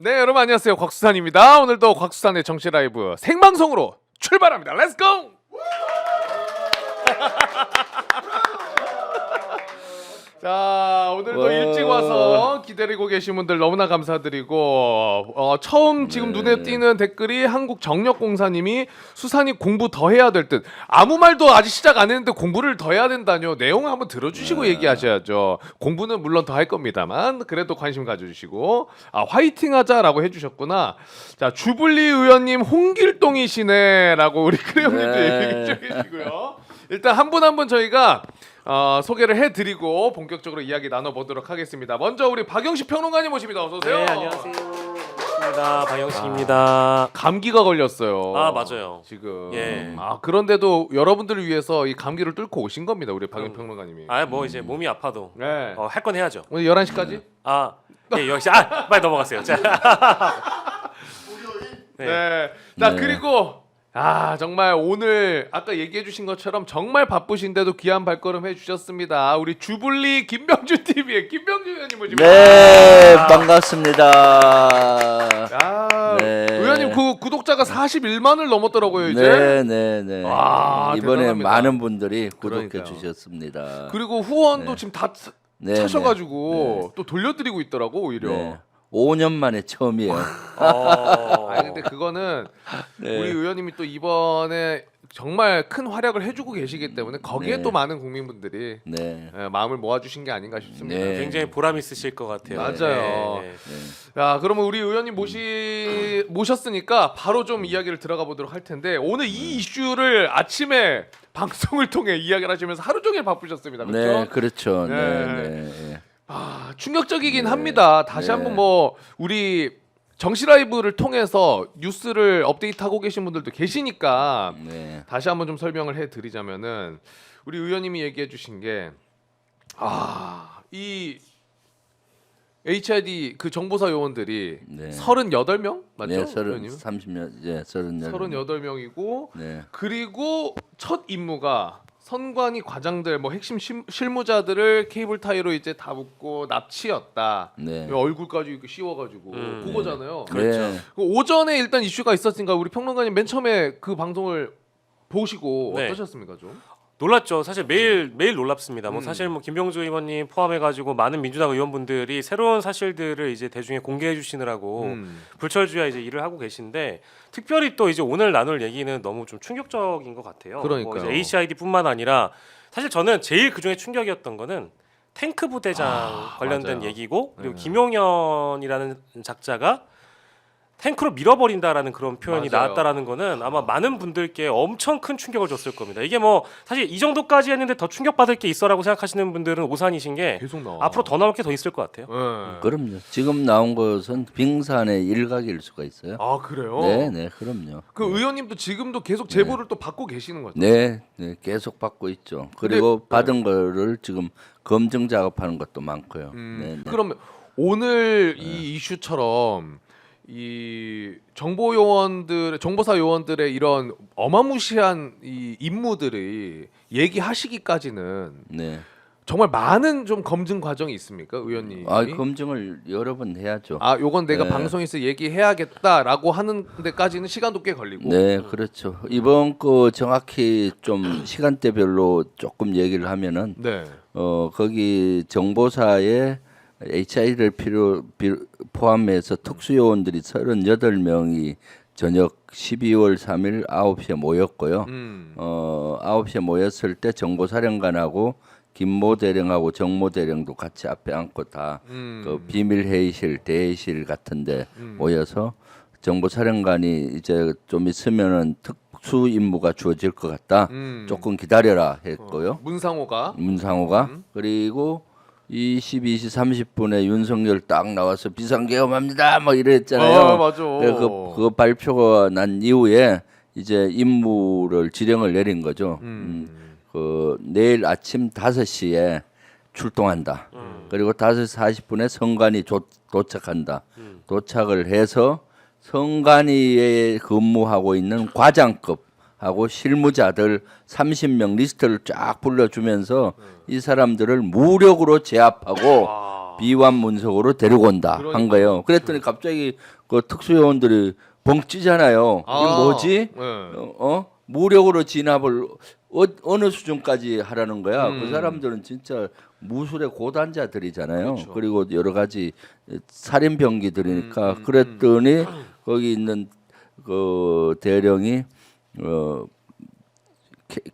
네, 여러분 안녕하세요. 곽수산입니다. 오늘도 곽수산의 정치 라이브 생방송으로 출발합니다. 렛츠 고! 자, 오늘도 일찍 와서 기다리고 계신 분들 너무나 감사드리고 처음 지금 눈에 띄는 댓글이 한국정력공사님이 수산이 공부 더 해야 될 듯. 아무 말도 아직 시작 안 했는데 공부를 더 해야 된다뇨. 내용 한번 들어주시고 얘기하셔야죠. 공부는 물론 더 할 겁니다만 그래도 관심 가져주시고 화이팅하자라고 해주셨구나. 자, 주블리 의원님 홍길동이시네라고 우리 크레용님도 얘기 좀 해주시고요. 일단 한 분 한 분 저희가 소개를 해드리고 본격적으로 이야기 나눠보도록 하겠습니다. 먼저 우리 박영식 평론가님 모십니다. 어서 오세요. 네, 안녕하세요. 반갑습니다. 박영식입니다. 감기가 걸렸어요. 아, 맞아요. 지금. 예. 그런데도 여러분들을 위해서 이 감기를 뚫고 오신 겁니다. 우리 박영식 평론가님이. 뭐 이제 몸이 아파도 네. 할 건 해야죠. 오늘 11시까지? 예, 역시 빨리 넘어갔어요. 자. 네. 자, 그리고 정말 오늘 아까 얘기해 주신 것처럼 정말 바쁘신데도 귀한 발걸음 해주셨습니다. 우리 주블리 김병준 TV의 김병준 의원님 모십니다. 네, 반갑습니다. 네. 의원님 그 구독자가 41만을 넘었더라고요 이제. 네. 와, 이번에 대단합니다. 많은 분들이 구독해 그러니까요. 주셨습니다. 그리고 후원도 지금 다 네, 차셔가지고 또 돌려드리고 있더라고 오히려. 네. 5년 만에 처음이에요. 근데 그거는 우리 의원님이 또 이번에 정말 큰 활약을 해주고 계시기 때문에 거기에 또 많은 국민분들이 마음을 모아주신 게 아닌가 싶습니다. 네. 굉장히 보람 있으실 것 같아요. 맞아요. 네. 자, 그러면 우리 의원님 모셨으니까 바로 좀 이야기를 들어가 보도록 할 텐데 오늘 이 이슈를 아침에 방송을 통해 이야기를 하시면서 하루 종일 바쁘셨습니다. 그렇죠? 네, 그렇죠. 네. 네. 충격적이긴 합니다. 다시 한번 우리 정시 라이브를 통해서 뉴스를 업데이트하고 계신 분들도 계시니까 다시 한번 좀 설명을 해드리자면은 우리 의원님이 얘기해주신 게 이 HID 그 정보사 요원들이 38명 맞죠? 네, 의원님? 38명이고 그리고 첫 임무가 선관위 과장들 핵심 실무자들을 케이블 타이로 이제 다 묶고 납치였다. 얼굴까지 이렇게 씌워가지고 그거잖아요. 그렇죠. 오전에 일단 이슈가 있었으니까 우리 평론가님 맨 처음에 그 방송을 보시고 어떠셨습니까 좀? 놀랐죠. 사실 매일 놀랍습니다. 사실 김병주 의원님 포함해가지고 많은 민주당 의원분들이 새로운 사실들을 이제 대중에 공개해 주시느라고 불철주야 이제 일을 하고 계신데 특별히 또 이제 오늘 나눌 얘기는 너무 좀 충격적인 것 같아요. 그러니까요. 이제 HID뿐만 아니라 사실 저는 제일 그 중에 충격이었던 거는 탱크 부대장 관련된 맞아요. 얘기고 그리고 김용현이라는 작자가 탱크로 밀어버린다라는 그런 표현이 나왔다라는 거는 아마 많은 분들께 엄청 큰 충격을 줬을 겁니다. 이게 사실 이 정도까지 했는데 더 충격받을 게 있어라고 생각하시는 분들은 오산이신 게 계속 나와. 앞으로 더 나올 게 더 있을 것 같아요. 그럼요. 지금 나온 것은 빙산의 일각일 수가 있어요. 그래요? 네, 그럼요. 그 의원님도 지금도 계속 제보를 또 받고 계시는 거죠? 네, 계속 받고 있죠. 그리고 받은 거를 지금 검증 작업하는 것도 많고요. 그러면 오늘 이 이슈처럼 이 정보사 요원들의 이런 어마무시한 이 임무들이 얘기하시기까지는 정말 많은 좀 검증 과정이 있습니까, 의원님? 검증을 여러 번 해야죠. 요건 내가 방송에서 얘기해야겠다라고 하는 데까지는 시간도 꽤 걸리고. 네, 그렇죠. 이번 거 정확히 좀 시간대별로 조금 얘기를 하면은 거기 정보사에 HI를 포함해서 특수요원들이 38명이 저녁 12월 3일 9시에 모였고요. 9시에 모였을 때 정보사령관하고 김모 대령하고 정모 대령도 같이 앞에 앉고 다 그 비밀 회의실, 대회실 같은데 모여서 정보사령관이 이제 좀 있으면은 특수 임무가 주어질 것 같다. 조금 기다려라 했고요. 문상호가 그리고 22시 30분에 윤석열 딱 나와서 비상계엄합니다 뭐 이랬잖아요. 맞아. 그 발표가 난 이후에 이제 임무를 지령을 내린 거죠. 내일 아침 5시에 출동한다. 그리고 5시 40분에 성관이 도착한다. 도착을 해서 성관이에 근무하고 있는 과장급 하고 실무자들 30명 리스트를 쫙 불러주면서 이 사람들을 무력으로 제압하고 비완 문석으로 데리고 온다 그러니까. 한 거예요. 그랬더니 갑자기 그 특수요원들이 벙찌잖아요. 이게 뭐지? 네. 무력으로 진압을 어느 수준까지 하라는 거야. 그 음. 사람들은 진짜 무술의 고단자들이잖아요. 그렇죠. 그리고 여러 가지 살인병기들이니까 그랬더니 거기 있는 그 대령이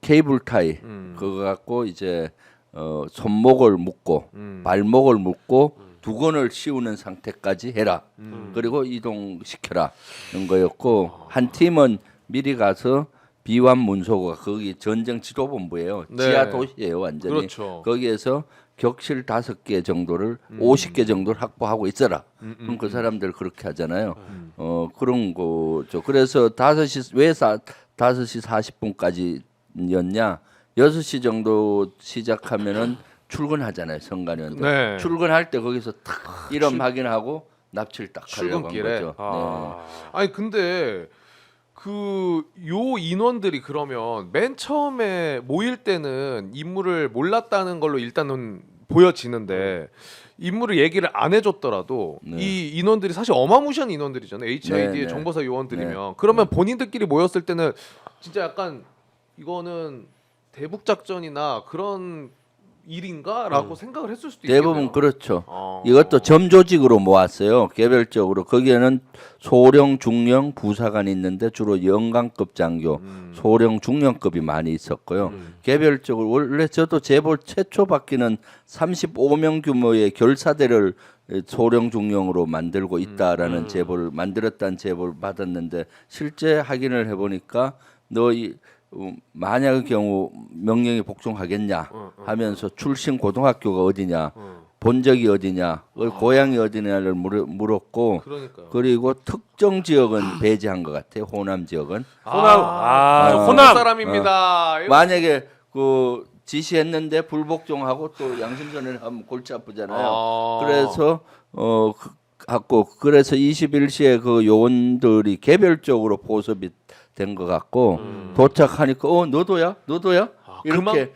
케이블 타이 그거 갖고 이제 손목을 묶고 발목을 묶고 두건을 씌우는 상태까지 해라. 그리고 이동시켜라 는 거였고 한 팀은 미리 가서 비완 문소가 거기 전쟁 지도본부예요. 네. 지하 도시예요, 완전히. 그렇죠. 거기에서 격실 5개 정도를 50개 정도를 확보하고 있어라. 그럼 그 사람들 그렇게 하잖아요. 그런 거죠. 그래서 5시 왜 5시 40분까지였냐? 6시 정도 시작하면은 출근하잖아요, 선관위원들. 네. 출근할 때 거기서 탁 이름 확인하고 납치를 딱 하려고 한 출근길에? 거죠. 아니 근데 그 요 인원들이 그러면 맨 처음에 모일 때는 임무를 몰랐다는 걸로 일단은 보여지는데 임무를 얘기를 안 해줬더라도 네. 이 인원들이 사실 어마무시한 인원들이잖아요. HID의 네, 네. 정보사 요원들이면 네. 그러면 본인들끼리 모였을 때는 진짜 약간 이거는 대북 작전이나 그런 일인가라고 생각을 했을 수도 있겠네요. 대부분 그렇죠. 어. 이것도 점조직으로 모았어요. 개별적으로 거기에는 소령, 중령, 부사관이 있는데 주로 영관급 장교, 소령, 중령급이 많이 있었고요. 개별적으로 원래 저도 재벌 최초 바뀌는 35명 규모의 결사대를 소령, 중령으로 만들고 있다라는 제보를 만들었다는 제보를 받았는데 실제 확인을 해보니까 만약의 경우 명령이 복종하겠냐 하면서 출신 고등학교가 어디냐 본적이 어디냐 고향이 어디냐를 물었고 그러니까요. 그리고 특정 지역은 배제한 것 같아요. 호남 지역은 저 호남 사람입니다. 이거- 만약에 그 지시했는데 불복종하고 또 양심선을 하면 골치 아프잖아요. 그래서 그래서 21시에 그 요원들이 개별적으로 보습이 된 것 같고 도착하니까 너도야 이렇게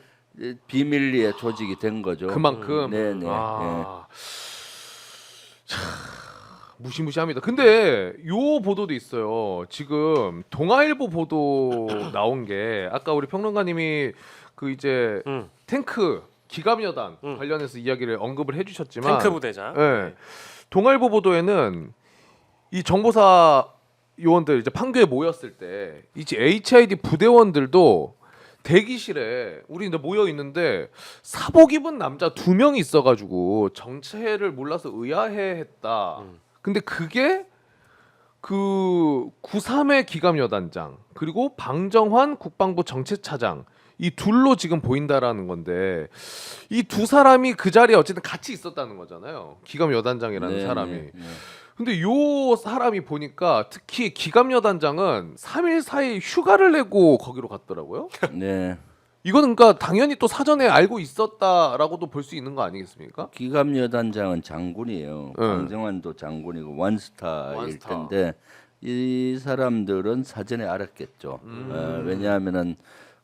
비밀리에 조직이 된 거죠. 그만큼 네네. 무시무시합니다. 근데 요 보도도 있어요. 지금 동아일보 보도 나온 게 아까 우리 평론가님이 그 이제 탱크 기갑여단 관련해서 이야기를 언급을 해주셨지만 탱크 부대장. 네. 동아일보 보도에는 이 정보사 요원들 이제 판교에 모였을 때 이제 HID 부대원들도 대기실에 우리 이제 모여 있는데 사복 입은 남자 2명이 있어가지고 정체를 몰라서 의아해했다. 근데 그게 그 93의 기감여단장 그리고 방정환 국방부 정책차장 이 둘로 지금 보인다라는 건데 이 두 사람이 그 자리에 어쨌든 같이 있었다는 거잖아요. 기감여단장이라는 네, 사람이. 네, 네. 근데 요 사람이 보니까 특히 기감여단장은 3일 4일 휴가를 내고 거기로 갔더라고요. 네. 이거는 그러니까 당연히 또 사전에 알고 있었다라고도 볼 수 있는 거 아니겠습니까? 기갑여단장은 장군이에요. 방정환도 장군이고 원스타일 원스타. 텐데 이 사람들은 사전에 알았겠죠. 왜냐하면은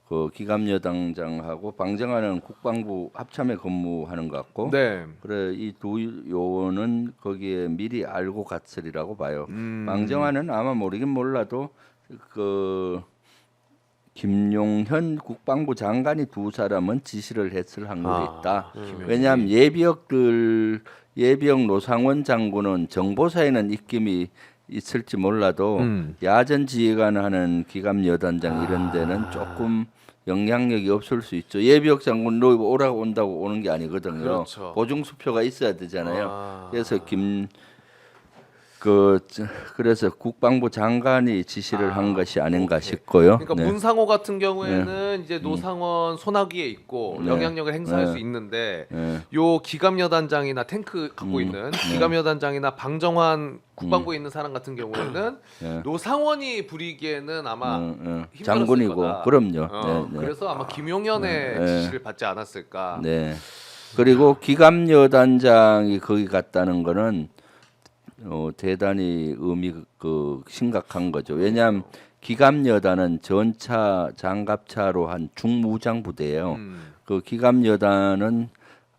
그 기갑여단장하고 방정환은 국방부 합참에 근무하는 것 같고, 네. 그래 이 두 요원은 거기에 미리 알고 갔으리라고 봐요. 방정환은 아마 모르긴 몰라도 그 김용현 국방부 장관이 두 사람은 지시를 했을 확률이 있다. 왜냐하면 예비역 노상원 장군은 정보사에는 입김이 있을지 몰라도 야전 지휘관하는 기갑여단장 이런 데는 조금 영향력이 없을 수 있죠. 예비역 장군 너 오라고 온다고 오는 게 아니거든요. 그렇죠. 보증 수표가 있어야 되잖아요. 그래서 그래서 국방부 장관이 지시를 한 것이 아닌가 싶고요. 그러니까 네. 문상호 같은 경우에는 이제 노상원 손아귀에 있고 네. 영향력을 행사할 네. 수 있는데 네. 요 기감여단장이나 탱크 갖고 있는 기감여단장이나 방정환 국방부에 있는 사람 같은 경우에는 네. 노상원이 부리기에는 아마 힘들었을 장군이고 거다. 그럼요. 어, 네, 네. 그래서 아마 김용현의 네. 지시를 받지 않았을까. 네. 그리고 기감여단장이 거기 갔다는 거는 대단히 심각한 거죠. 왜냐하면 기감여단은 전차 장갑차로 한 중무장 부대예요. 그 기감여단은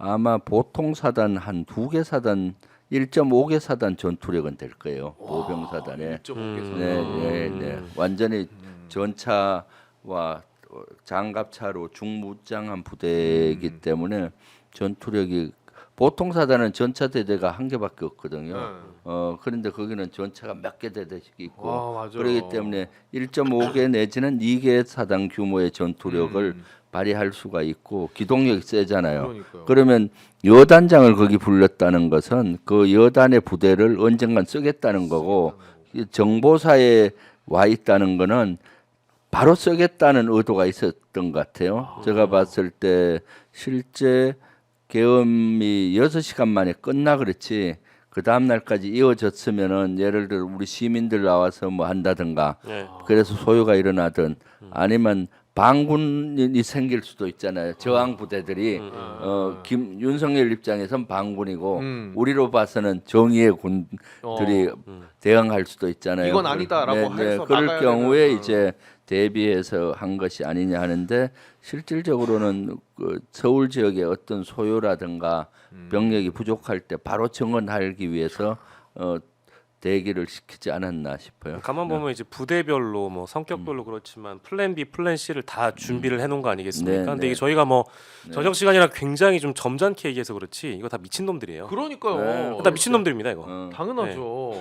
아마 보통 사단 한 2개 사단 1.5개 사단 전투력은 될 거예요. 보병 사단에. 1.5개 네. 완전히 전차와 장갑차로 중무장한 부대이기 때문에 전투력이 보통 사단은 전차 대대가 한 개밖에 없거든요. 그런데 거기는 전차가 몇 개 대대씩 있고 맞아. 그렇기 때문에 1.5개 내지는 2개 사단 규모의 전투력을 발휘할 수가 있고 기동력이 세잖아요. 그러니까요. 그러면 여단장을 거기 불렀다는 것은 그 여단의 부대를 언젠간 쓰겠다는 거고 이 정보사에 와 있다는 거는 바로 쓰겠다는 의도가 있었던 것 같아요. 제가 봤을 때 실제 계엄이 6시간 만에 끝나 그렇지 그 다음 날까지 이어졌으면은 예를 들어 우리 시민들 나와서 뭐 한다든가 네. 그래서 소요가 일어나든 아니면 반군이 생길 수도 있잖아요. 저항 부대들이 윤석열 입장에선 반군이고 우리로 봐서는 정의의 군들이 대응할 수도 있잖아요. 이건 아니다라고 해서 그럴 막아야 경우에 되는, 이제 대비해서 한 것이 아니냐 하는데 실질적으로는 그 서울 지역의 어떤 소요라든가 병력이 부족할 때 바로 정원하기 위해서 대기를 시키지 않았나 싶어요. 가만 보면 이제 부대별로 뭐 성격별로 그렇지만 플랜 B, 플랜 C를 다 준비를 해놓은 거 아니겠습니까? 네, 근데 네. 이게 저희가 뭐 저녁 시간이라 굉장히 좀 점잖게 얘기해서 그렇지 이거 다 미친 놈들이에요. 그러니까요. 다 미친 놈들입니다 이거. 당연하죠.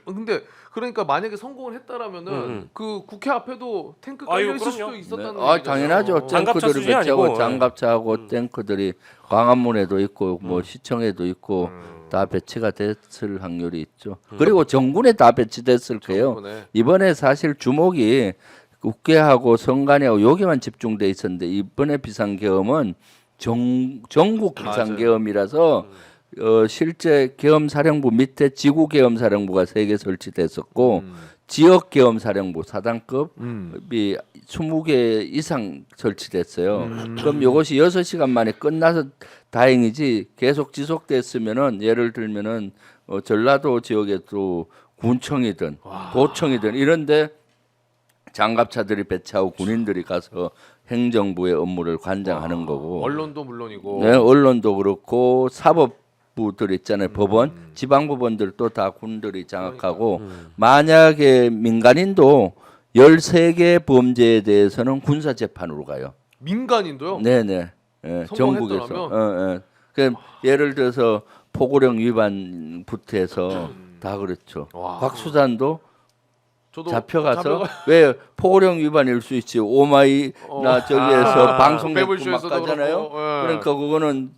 근데 그러니까 만약에 성공을 했다라면은 그 국회 앞에도 탱크 깔려 아유, 있을 그럼요. 수도 있었다는 아 얘기잖아요. 당연하죠. 장갑차 탱크들이 수준이 배치하고 아니고, 장갑차하고 탱크들이 광화문에도 있고 뭐 시청에도 있고 다 배치가 됐을 확률이 있죠. 그리고 정군에 다 배치됐을 거예요. 정군에. 이번에 사실 주목이 국회하고 선관위하고 여기만 집중돼 있었는데 이번에 비상계엄은 전국 비상계엄이라서 실제 계엄사령부 밑에 지구계엄사령부가 3개 설치됐었고 지역계엄사령부 사단급이 20개 이상 설치됐어요. 그럼 이것이 6시간 만에 끝나서 다행이지 계속 지속됐으면은 예를 들면은 전라도 지역에도 군청이든 도청이든 이런데 장갑차들이 배치하고 군인들이 가서 행정부의 업무를 관장하는 거고 언론도 물론이고. 네, 언론도 그렇고 사법부들 있잖아요. 법원, 지방법원들도 다 군들이 장악하고 만약에 민간인도 13개 범죄에 대해서는 군사 재판으로 가요. 민간인도요? 네네. 예, 전국에서. 그럼 예를 들어서 포고령 위반부터 해서 다 그렇죠. 곽수산도 저도 잡혀가서 왜 포고령 위반일 수 있지 오마이나 저기에서 방송 내고 막 배불쇼에서도 가잖아요. 그렇고, 예. 그러니까 그거는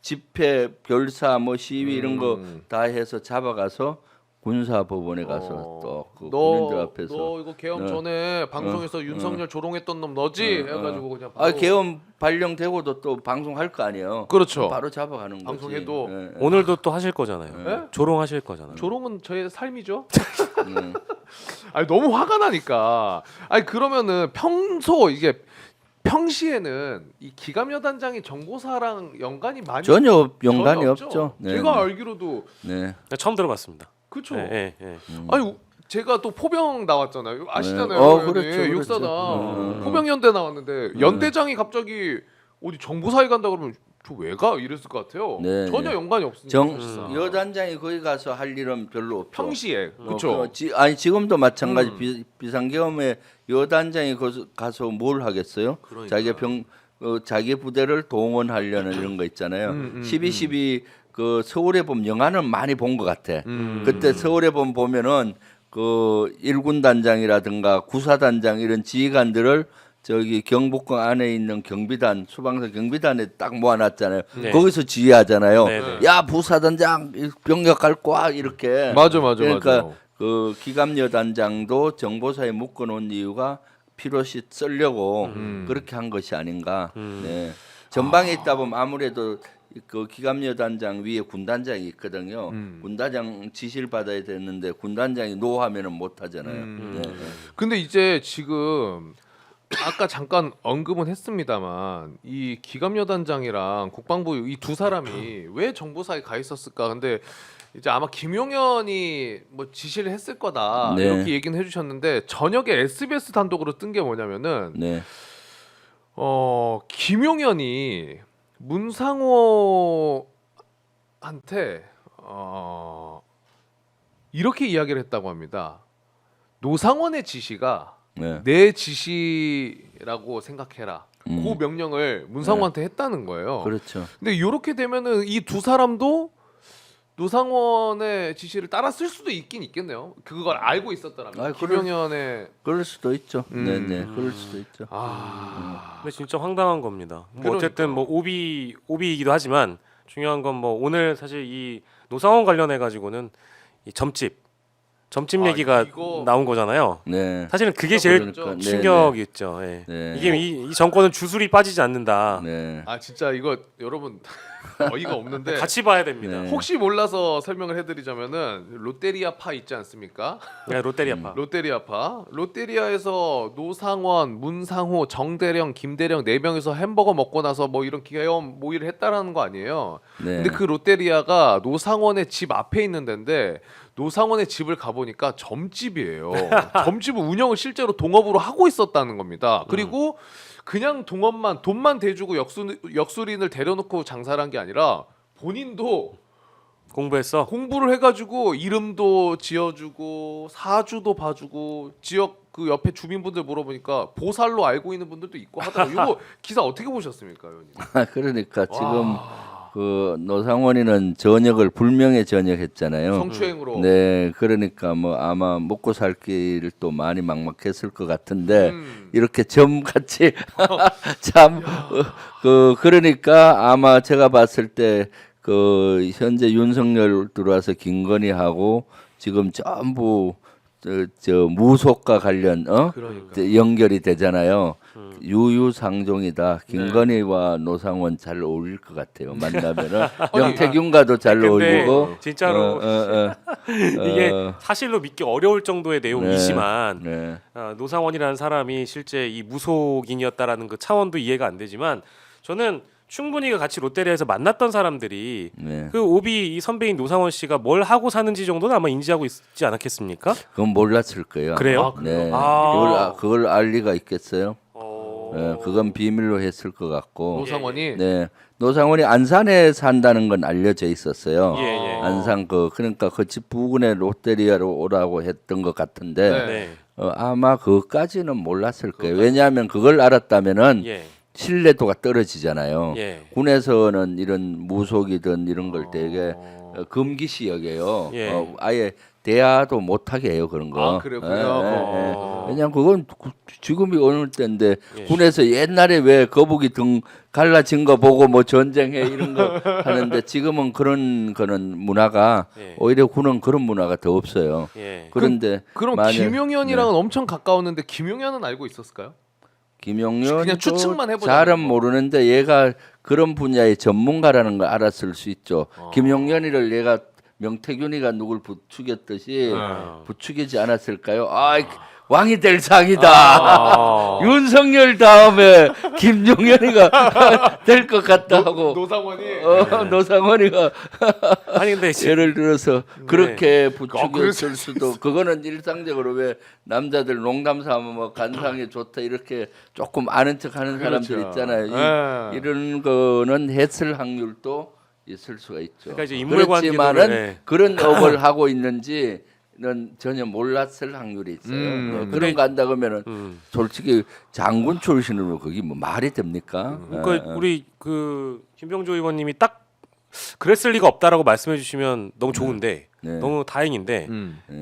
집회, 별사, 뭐 시위 이런 거 다 해서 잡아가서 군사법원에 가서 또그 군인들 앞에서 너 이거 계엄 전에 방송에서 윤석열 조롱했던 놈 너지? 해가지고 그냥 아 계엄 발령되고도 또 방송할 거 아니에요. 그렇죠. 바로 잡아가는 거지. 방송해도. 오늘도 또 하실 거잖아요. 예? 조롱하실 거잖아요. 조롱은 저의 삶이죠. 아니 너무 화가 나니까. 아니 그러면은 평시에는 이 기감여단장이 정보사랑 연관이 많이 전혀 연관이 전혀 없죠. 네. 제가 알기로도 네. 처음 들어봤습니다. 그렇죠. 예, 예, 예. 아니 제가 또 포병 나왔잖아요. 아시잖아요. 네. 그렇죠, 예, 그렇죠. 육사단 포병연대 나왔는데 연대장이 갑자기 어디 정보사에 간다 그러면 저 왜 가? 이랬을 것 같아요. 네, 전혀 네. 연관이 없으니까. 사실상. 여단장이 거기 가서 할 일은 별로 없죠. 평시에 그렇죠. 아니 지금도 마찬가지 비상계엄에 여단장이 가서 뭘 하겠어요? 자기 부대를 동원하려는 이런 거 있잖아요. 12.12 그 서울의 봄 영화는 많이 본 것 같아. 그때 서울의 봄 보면은 그 1군 단장이라든가 구사단장 이런 지휘관들을 저기 경북권 안에 있는 경비단 수방사 경비단에 딱 모아놨잖아요. 네. 거기서 지휘하잖아요. 네, 네. 야 부사단장 병력 갈고 와 이렇게. 맞아. 그러니까 그 기감여 단장도 정보사에 묶어놓은 이유가 필요시 쓰려고 그렇게 한 것이 아닌가. 네. 전방에 있다 보면 아무래도 그 기감여 단장 위에 군단장이 있거든요. 군단장 지시를 받아야 되는데 군단장이 노하면은 못 하잖아요. 네. 근데 이제 지금 아까 잠깐 언급은 했습니다만 이 기감여단장이랑 국방부 이 두 사람이 왜 정보사에 가 있었을까? 근데 이제 아마 김용현이 뭐 지시를 했을 거다 네. 이렇게 얘기는 해주셨는데 저녁에 SBS 단독으로 뜬 게 뭐냐면은 네. 김용현이 문상호한테 이렇게 이야기를 했다고 합니다. 노상원의 지시가 네. 내 지시라고 생각해라. 음. 그 명령을 문상호한테 했다는 거예요. 그렇죠. 근데 이렇게 되면은 이 두 사람도 노상원의 지시를 따랐을 수도 있긴 있겠네요. 그걸 알고 있었더라면. 아, 김용현의 그럴 수도 있죠. 음. 네네, 그럴 수도 있죠. 근데 진짜 황당한 겁니다. 뭐 그러니까. 어쨌든 뭐 오비이기도 하지만 중요한 건 뭐 오늘 사실 이 노상원 관련해 가지고는 이 점집 얘기가 이거- 나온 거잖아요. 네. 사실은 그게 제일 그러니까, 네, 충격이었죠. 예. 네. 이게 이 정권은 주술이 빠지지 않는다. 네. 아 진짜 이거 여러분 어이가 없는데 같이 봐야 됩니다. 네. 혹시 몰라서 설명을 해드리자면은 롯데리아파 있지 않습니까? 네, 롯데리아파. 롯데리아파 롯데리아에서 노상원, 문상호, 정대령, 김대령 4명이서 햄버거 먹고 나서 뭐 이런 기업 모의를 했다라는 거 아니에요. 네. 근데 그 롯데리아가 노상원의 집 앞에 있는 데인데 노상원의 집을 가보니까 점집이에요. 점집을 운영을 실제로 동업으로 하고 있었다는 겁니다. 그리고 그냥 동업만 돈만 대주고 역술인을 데려놓고 장사를 한 게 아니라 본인도 공부했어. 공부를 해가지고 이름도 지어주고 사주도 봐주고 지역 그 옆에 주민분들 물어보니까 보살로 알고 있는 분들도 있고 하더라고요. 이거 기사 어떻게 보셨습니까, 의원님? 그러니까 지금 와, 그 노상원이는 전역을 불명예 전역했잖아요. 성추행으로. 네, 그러니까 뭐 아마 먹고 살 길을 또 많이 막막했을 것 같은데 이렇게 점같이 참 그러니까 아마 제가 봤을 때 그 현재 윤석열 들어와서 김건희하고 지금 전부 저 무속과 관련 그러니까. 이제 연결이 되잖아요. 유유상종이다. 김건희와 노상원 잘 어울릴 것 같아요. 만나면은 명태균과도 잘 근데 어울리고 진짜로 이게 어. 사실로 믿기 어려울 정도의 내용이지만 네. 노상원이라는 사람이 실제 이 무속인이었다라는 그 차원도 이해가 안 되지만 저는 충분히 같이 롯데리아에서 만났던 사람들이 네. 그 오비 이 선배인 노상원 씨가 뭘 하고 사는지 정도는 아마 인지하고 있지 않았겠습니까? 그건 몰랐을 거예요. 그래요? 아마. 네. 아. 그걸 알 리가 있겠어요? 네, 그건 비밀로 했을 것 같고. 노상원이 네. 노상원이 안산에 산다는 건 알려져 있었어요. 예, 예. 안산 그러니까 그 집 부근에 롯데리아로 오라고 했던 것 같은데 네. 네. 아마 그까지는 몰랐을 거예요. 왜냐하면 그걸 알았다면은 예. 신뢰도가 떨어지잖아요. 예. 군에서는 이런 무속이든 이런 걸 되게 금기시 여겨요. 예. 아예 대화도 못하게 해요 그런 거. 아, 그래요? 왜냐면 그건 지금이 어느 때인데 예. 군에서 옛날에 왜 거북이 등 갈라진 거 보고 뭐 전쟁해 이런 거 하는데 지금은 그런 거는 문화가 예. 오히려 군은 그런 문화가 더 없어요. 예. 그런데 그럼 만약- 김용현이랑은 엄청 가까웠는데 김용현은 알고 있었을까요? 김용현 그냥 추측만 해보자는 잘은 거. 모르는데 얘가 그런 분야의 전문가라는 걸 알았을 수 있죠. 김용현이를 얘가 명태균이가 누굴 부추겼듯이 부추기지 않았을까요? 왕이 될 상이다. 아. 윤석열 다음에 김용현이가 될 것 같다 하고 노상원이 노상원이가 아니 근데 이제 예를 들어서 그렇게 부추겼을 그랬을 수도 그거는 일상적으로 왜 남자들 농담 삼아 뭐 간상이 좋다 이렇게 조금 아는 척하는 사람들 그렇죠. 있잖아요. 예. 이런 거는 했을 확률도 있을 수가 있죠. 그러니까 이제 인물 그렇지만은 관계도를, 예. 그런 업을 하고 있는지는 전혀 몰랐을 확률이 있어요. 그런 거 한다 그러면은 솔직히 장군 출신으로 그게 뭐 말이 됩니까? 그러니까 우리 그 김병조 의원님이 딱 그랬을 리가 없다라고 말씀해 주시면 너무 좋은데 네. 너무 다행인데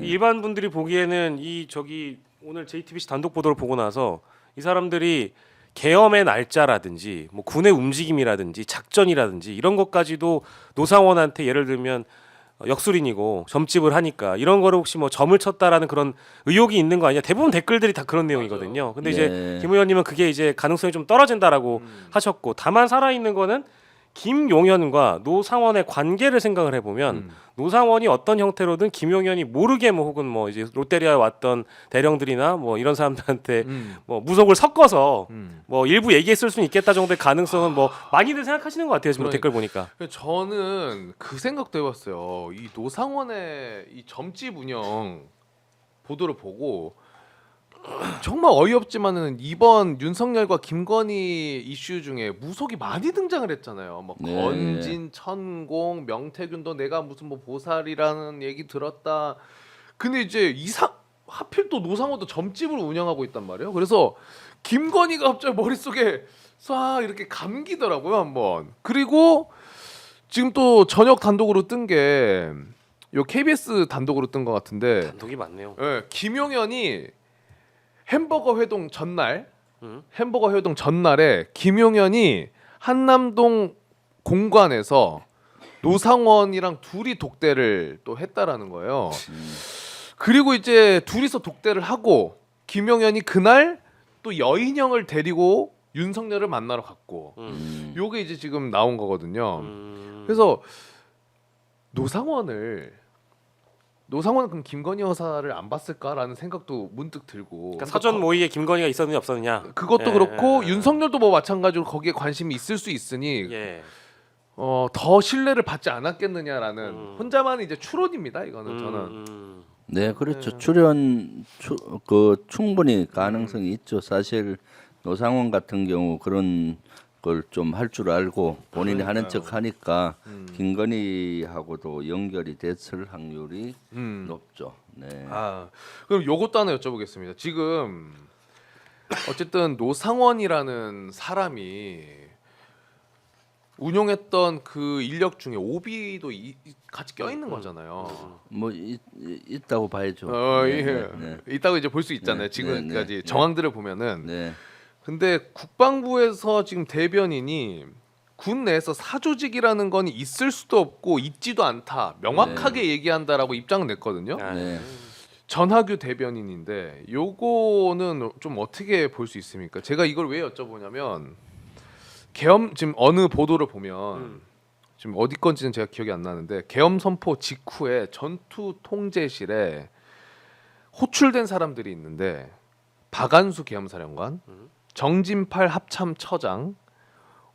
일반 분들이 보기에는 이 저기 오늘 JTBC 단독 보도를 보고 나서 이 사람들이 계엄의 날짜라든지 뭐 군의 움직임이라든지 작전이라든지 이런 것까지도 노상원한테 예를 들면 역술인이고 점집을 하니까 이런 거를 혹시 뭐 점을 쳤다라는 그런 의혹이 있는 거 아니냐. 대부분 댓글들이 다 그런 내용이거든요. 근데 이제 네. 김 의원님은 그게 이제 가능성이 좀 떨어진다라고 하셨고 다만 살아있는 거는 김용현과 노상원의 관계를 생각을 해보면 노상원이 어떤 형태로든 김용현이 모르게 뭐 혹은 뭐 이제 롯데리아에 왔던 대령들이나 뭐 이런 사람들한테 뭐 무속을 섞어서 뭐 일부 얘기했을 수는 있겠다 정도의 가능성은 뭐 많이들 생각하시는 것 같아요. 지금 그러니까. 댓글 보니까. 저는 그 생각도 해봤어요. 이 노상원의 이 점집 운영 보도를 보고 정말 어이없지만은 이번 윤석열과 김건희 이슈 중에 무속이 많이 등장을 했잖아요. 뭐 네. 건진, 천공, 명태균도 내가 무슨 뭐 보살이라는 얘기 들었다. 근데 이제 하필 또 노상원도 점집을 운영하고 있단 말이에요. 그래서 김건희가 갑자기 머릿속에 싹 이렇게 감기더라고요 한번. 그리고 지금 또 저녁 단독으로 뜬 게 요 KBS 단독으로 뜬 것 같은데 단독이 많네요. 예, 김용현이 햄버거 회동 전날 음. 햄버거 회동 전날에 김용현이 한남동 공관에서 노상원이랑 둘이 독대를 또 했다라는 거예요. 그리고 이제 둘이서 독대를 하고 김용현이 그날 또 여인형을 데리고 윤석열을 만나러 갔고 요게 이제 지금 나온 거거든요. 그래서 노상원은 그럼 김건희 여사를 안 봤을까라는 생각도 문득 들고 그러니까 사전 모의에 김건희가 있었느냐 없었느냐. 그것도 예, 그렇고 예, 윤석열도 뭐 마찬가지로 거기에 관심이 있을 수 있으니 예. 더 신뢰를 받지 않았겠느냐라는 혼자만의 이제 추론입니다. 이거는 저는 네, 그렇죠. 네. 충분히 가능성이 있죠. 사실 노상원 같은 경우 그런 걸 좀 할 줄 알고 본인이 하는 그러니까요. 척 하니까 김건희하고도 연결이 됐을 확률이 높죠. 네. 그럼 요것도 하나 여쭤보겠습니다. 지금 어쨌든 노상원이라는 사람이 운용했던 그 인력 중에 오비도 같이 껴 있는 거잖아요. 뭐 있다고 봐야죠. 예. 네. 있다고 이제 볼 수 있잖아요. 네, 지금까지 네, 네. 정황들을 보면은. 네. 근데 국방부에서 지금 대변인이 군 내에서 사조직이라는 건 있을 수도 없고 있지도 않다. 명확하게 얘기한다라고 입장을 냈거든요. 아, 네. 전하규 대변인인데 요거는 좀 어떻게 볼 수 있습니까? 제가 이걸 왜 여쭤보냐면 계엄 지금 어느 보도를 보면 지금 어디 건지는 제가 기억이 안 나는데 계엄 선포 직후에 전투 통제실에 호출된 사람들이 있는데 박안수 계엄사령관, 정진팔 합참처장,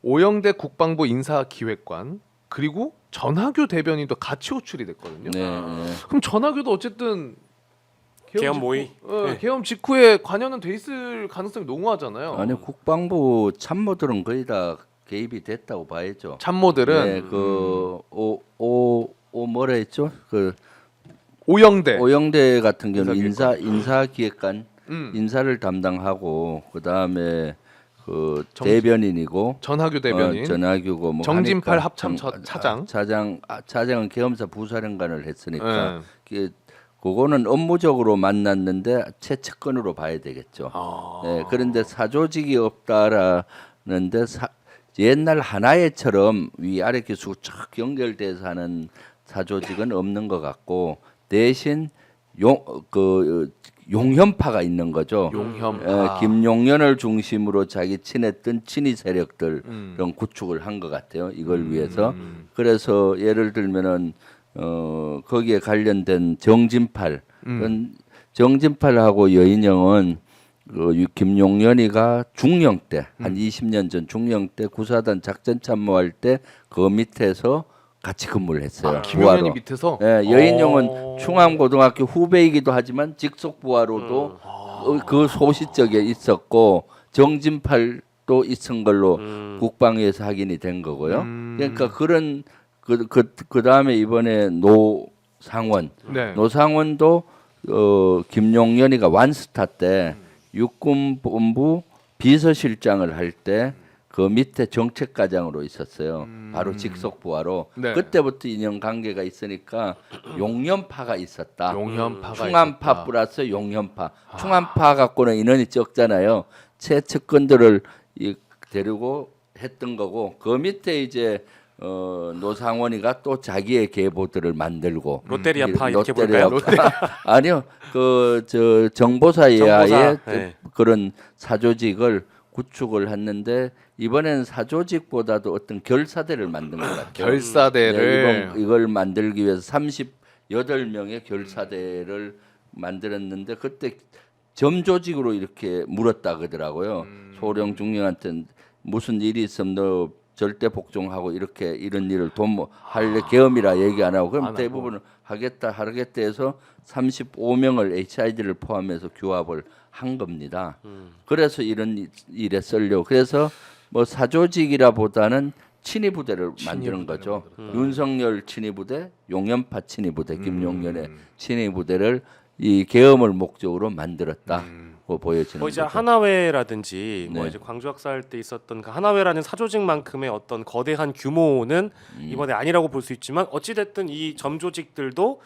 오영대 국방부 인사기획관 그리고 전하규 대변인도 같이 호출이 됐거든요. 네. 네. 그럼 전하규도 어쨌든 계엄 모의? 네. 계엄 직후에 관여는 돼 있을 가능성이 농후하잖아요. 아니 국방부 참모들은 거의 다 개입이 됐다고 봐야죠. 참모들은 네, 뭐라 했죠? 그 오영대, 오영대 같은 경우는 인사기획관. 인사기획관 인사를 담당하고 그 다음에 그 대변인이고 전하규 대변인, 전하규고 뭐 정진팔 하니까 합참 차장. 차장은 계엄사 부사령관을 했으니까 그거는 업무적으로 만났는데 최측근으로 봐야 되겠죠. 네, 그런데 사조직이 없다라는데 옛날 하나회처럼 위아래 기수가 쫙 연결돼서 하는 사조직은 없는 것 같고 대신 용현파가 있는 거죠. 용현파. 김용현을 중심으로 자기 친했던 친위 세력들 이런 구축을 한 것 같아요. 이걸 위해서. 그래서 예를 들면은 거기에 관련된 정진팔, 정진팔하고 여인영은 김용현이가 중령 때 한 20년 전 중령 때 구사단 작전 참모할 때 그 밑에서 같이 근무를 했어요. 김용현이 부하로. 밑에서. 예, 여인영은 충암고등학교 후배이기도 하지만 직속 부하로도 그 소시적에 있었고 정진팔도 있은 걸로 국방위에서 확인이 된 거고요. 그러니까 그런 그 다음에 이번에 노상원, 네. 노상원도 김용현이가 완스타 때 육군본부 비서실장을 할 때 그 밑에 정책과장으로 있었어요. 바로 직속 부하로. 네. 그때부터 인연 관계가 있으니까 용현파가 있었다. 용현파가 충암파 있었다. 플러스 용현파. 충암파 갖고는 인원이 적잖아요. 최측근들을 데리고 했던 거고 그 밑에 이제 노상원이가 또 자기의 계보들을 만들고 롯데리아파 이렇게 볼까요? 아니요. 저 정보사의 네. 그런 사조직을 구축을 했는데 이번에는 사조직보다도 어떤 결사대를 만든 것 같아요. 결사대를. 네, 이걸 만들기 위해서 38명의 결사대를 만들었는데 그때 점조직으로 이렇게 물었다 그러더라고요. 소령 중령한테 무슨 일이 있으면 너 절대 복종하고 이렇게 이런 일을 할래 계엄이라 얘기 안 하고 그럼 안 대부분 하겠다 해서 35명을 HID를 포함해서 규합을 한 겁니다. 그래서 이런 일에 쓰려고. 그래서 뭐 사조직이라보다는 친위 부대를 만드는 거죠. 윤석열 친위 부대, 용연파 친위 부대, 김용연의 친위 부대를 이 계엄을 목적으로 만들었다고 보여지는 뭐 이제 거죠. 하나회라든지 뭐 네. 이제 광주 학살 때 있었던 그 하나회라는 사조직만큼의 어떤 거대한 규모는 이번에 아니라고 볼 수 있지만 어찌 됐든 이 점조직들도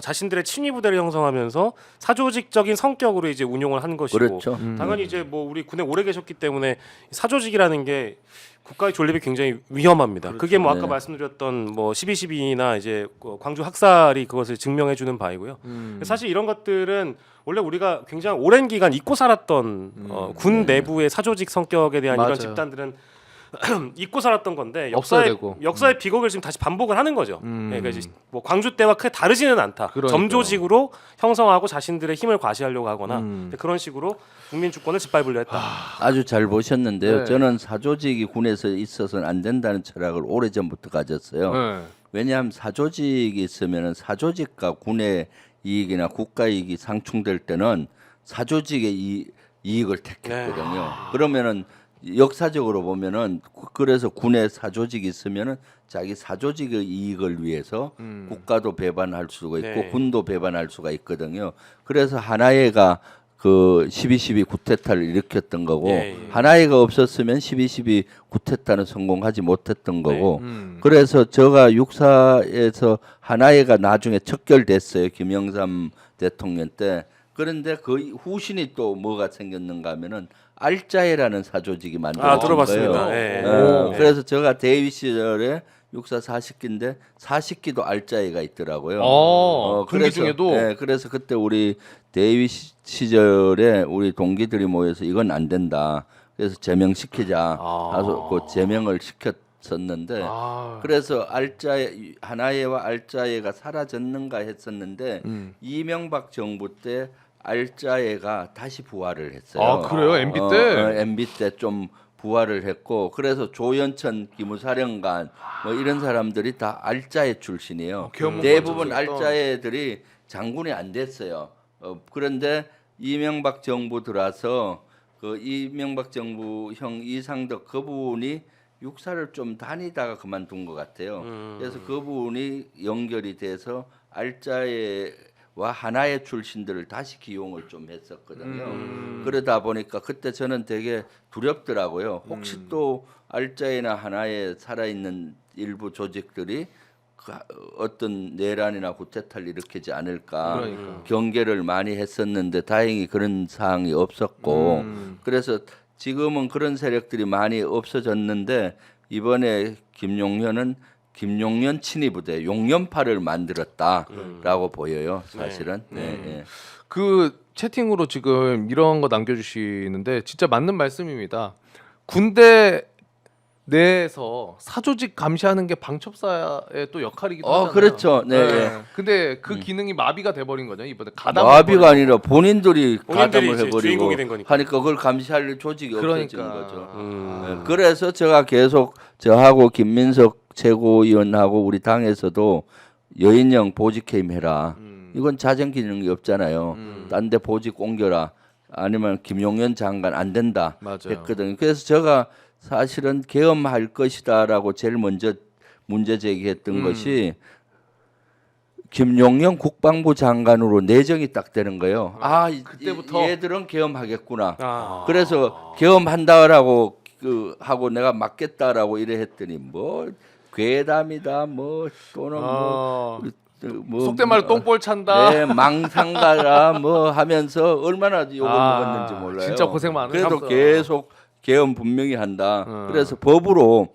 자신들의 친위 부대를 형성하면서 사조직적인 성격으로 이제 운용을 한 것이고 그렇죠. 당연히 이제 뭐 우리 군에 오래 계셨기 때문에 사조직이라는 게 국가의 존립이 굉장히 위험합니다. 그게 뭐 아까 네. 말씀드렸던 뭐 12.12나 이제 광주 학살이 그것을 증명해 주는 바이고요. 사실 이런 것들은 원래 우리가 굉장히 오랜 기간 잊고 살았던 군 내부의 사조직 성격에 대한 맞아요. 이런 집단들은 잊고 살았던 건데 없어야 역사의 되고. 역사의 비극을 지금 다시 반복을 하는 거죠. 그러니까 이제 뭐 광주 때와 크게 다르지는 않다. 그러니까요. 점조직으로 형성하고 자신들의 힘을 과시하려고 하거나 그런 식으로 국민 주권을 짓밟으려 했다. 아주 잘 보셨는데요. 네. 저는 사조직이 군에서 있어서는 안 된다는 철학을 오래 전부터 가졌어요. 네. 왜냐하면 사조직이 있으면은 사조직과 군의 이익이나 국가 이익이 상충될 때는 사조직의 이익을 택했거든요. 그러면은 역사적으로 보면은 그래서 군에 사조직이 있으면은 자기 사조직의 이익을 위해서 국가도 배반할 수가 있고 네. 군도 배반할 수가 있거든요. 그래서 하나회가 그 12.12 쿠데타를 일으켰던 거고 예, 예. 하나회가 없었으면 12.12 쿠데타는 성공하지 못했던 거고 음. 그래서 제가 육사에서 하나회가 나중에 척결됐어요. 김영삼 대통령 때. 그런데 그 후신이 또 뭐가 생겼는가 하면은 알짜회라는 사조직이 만들어진 들어봤습니다. 거예요. 예, 오. 그래서 제가 대위 시절에 육사 40기인데 40기도 알짜회가 있더라고요. 동기 중에도? 네, 그래서 그때 우리 대위 시절에 우리 동기들이 모여서 이건 안 된다. 그래서 제명시키자. 해서 그 제명을 시켰었는데 그래서 알짜회 하나회와 알짜회가 사라졌는가 했었는데 이명박 정부 때 알짜회가 다시 부활을 했어요. 아, 그래요? MB 때? MB 때 좀 부활을 했고 그래서 조연천 기무사령관 뭐 이런 사람들이 다 알짜회 출신이에요. 계엄 대부분 먼저 있었던. 알짜회들이 장군이 안 됐어요. 그런데 이명박 정부 들어서 그 이명박 정부 형 이상덕 그분이 육사를 좀 다니다가 그만둔 것 같아요. 그래서 그분이 연결이 돼서 알짜회와 하나회 출신들을 다시 기용을 좀 했었거든요. 그러다 보니까 그때 저는 되게 두렵더라고요. 혹시 또 알짜회나 하나회 살아있는 일부 조직들이 어떤 내란이나 쿠데타를 일으키지 않을까 그러니까. 경계를 많이 했었는데 다행히 그런 사항이 없었고 그래서 지금은 그런 세력들이 많이 없어졌는데 이번에 김용현은 김용현 친위 부대 용연파를 만들었다라고 보여요. 사실은. 네. 그 채팅으로 지금 이런 거 남겨주시는데 진짜 맞는 말씀입니다. 군대 내에서 사조직 감시하는 게 방첩사의 또 역할이기도 하잖아요. 그렇죠. 네. 근데 그 기능이 마비가 돼버린 거죠 이번에 가담. 마비가 아니라 본인들이 가담을 이제 해버리고 주인공이 된 거니까. 하니까 그걸 감시할 조직이 없어지는 그러니까. 거죠. 네, 그래서 제가 계속 저하고 김민석 최고위원하고 우리 당에서도 여인형 보직 해임해라. 이건 자정 기능이 없잖아요. 딴 데 보직 옮겨라. 아니면 김용현 장관 안 된다 맞아요. 했거든요. 그래서 제가 사실은 계엄할 것이다라고 제일 먼저 문제 제기했던 것이 김용현 국방부 장관으로 내정이 딱 되는 거예요. 그때부터? 얘들은 계엄하겠구나. 그래서 계엄한다라고 하고 내가 맞겠다라고 이래 했더니 뭐 괴담이다 뭐 또는 속된 말로 똥볼 찬다. 네, 망상가라 뭐 하면서 얼마나 욕을 먹었는지 몰라요. 진짜 고생 많으셨어. 그래도 계속 계엄 분명히 한다. 그래서 법으로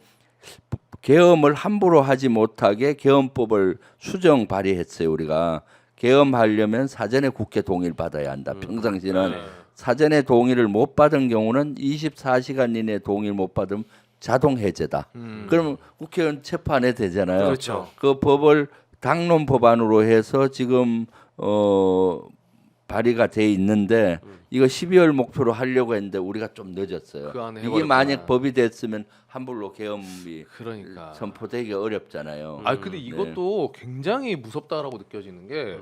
계엄을 함부로 하지 못하게 계엄법을 수정 발의했어요. 우리가 계엄하려면 사전에 국회 동의를 받아야 한다. 평상시는 사전에 동의를 못 받은 경우는 24시간 이내 동의를 못 받으면 자동 해제다. 그러면 국회의원 체포 안 해도 되잖아요. 그렇죠. 그 법을 당론 법안으로 해서 지금 발의가 돼 있는데 이거 12월 목표로 하려고 했는데 우리가 좀 늦었어요. 그 안에 이게 해버렸구나. 만약 법이 됐으면 함부로 계엄이 그러니까. 선포되기 어렵잖아요. 아 근데 이것도 굉장히 무섭다라고 느껴지는 게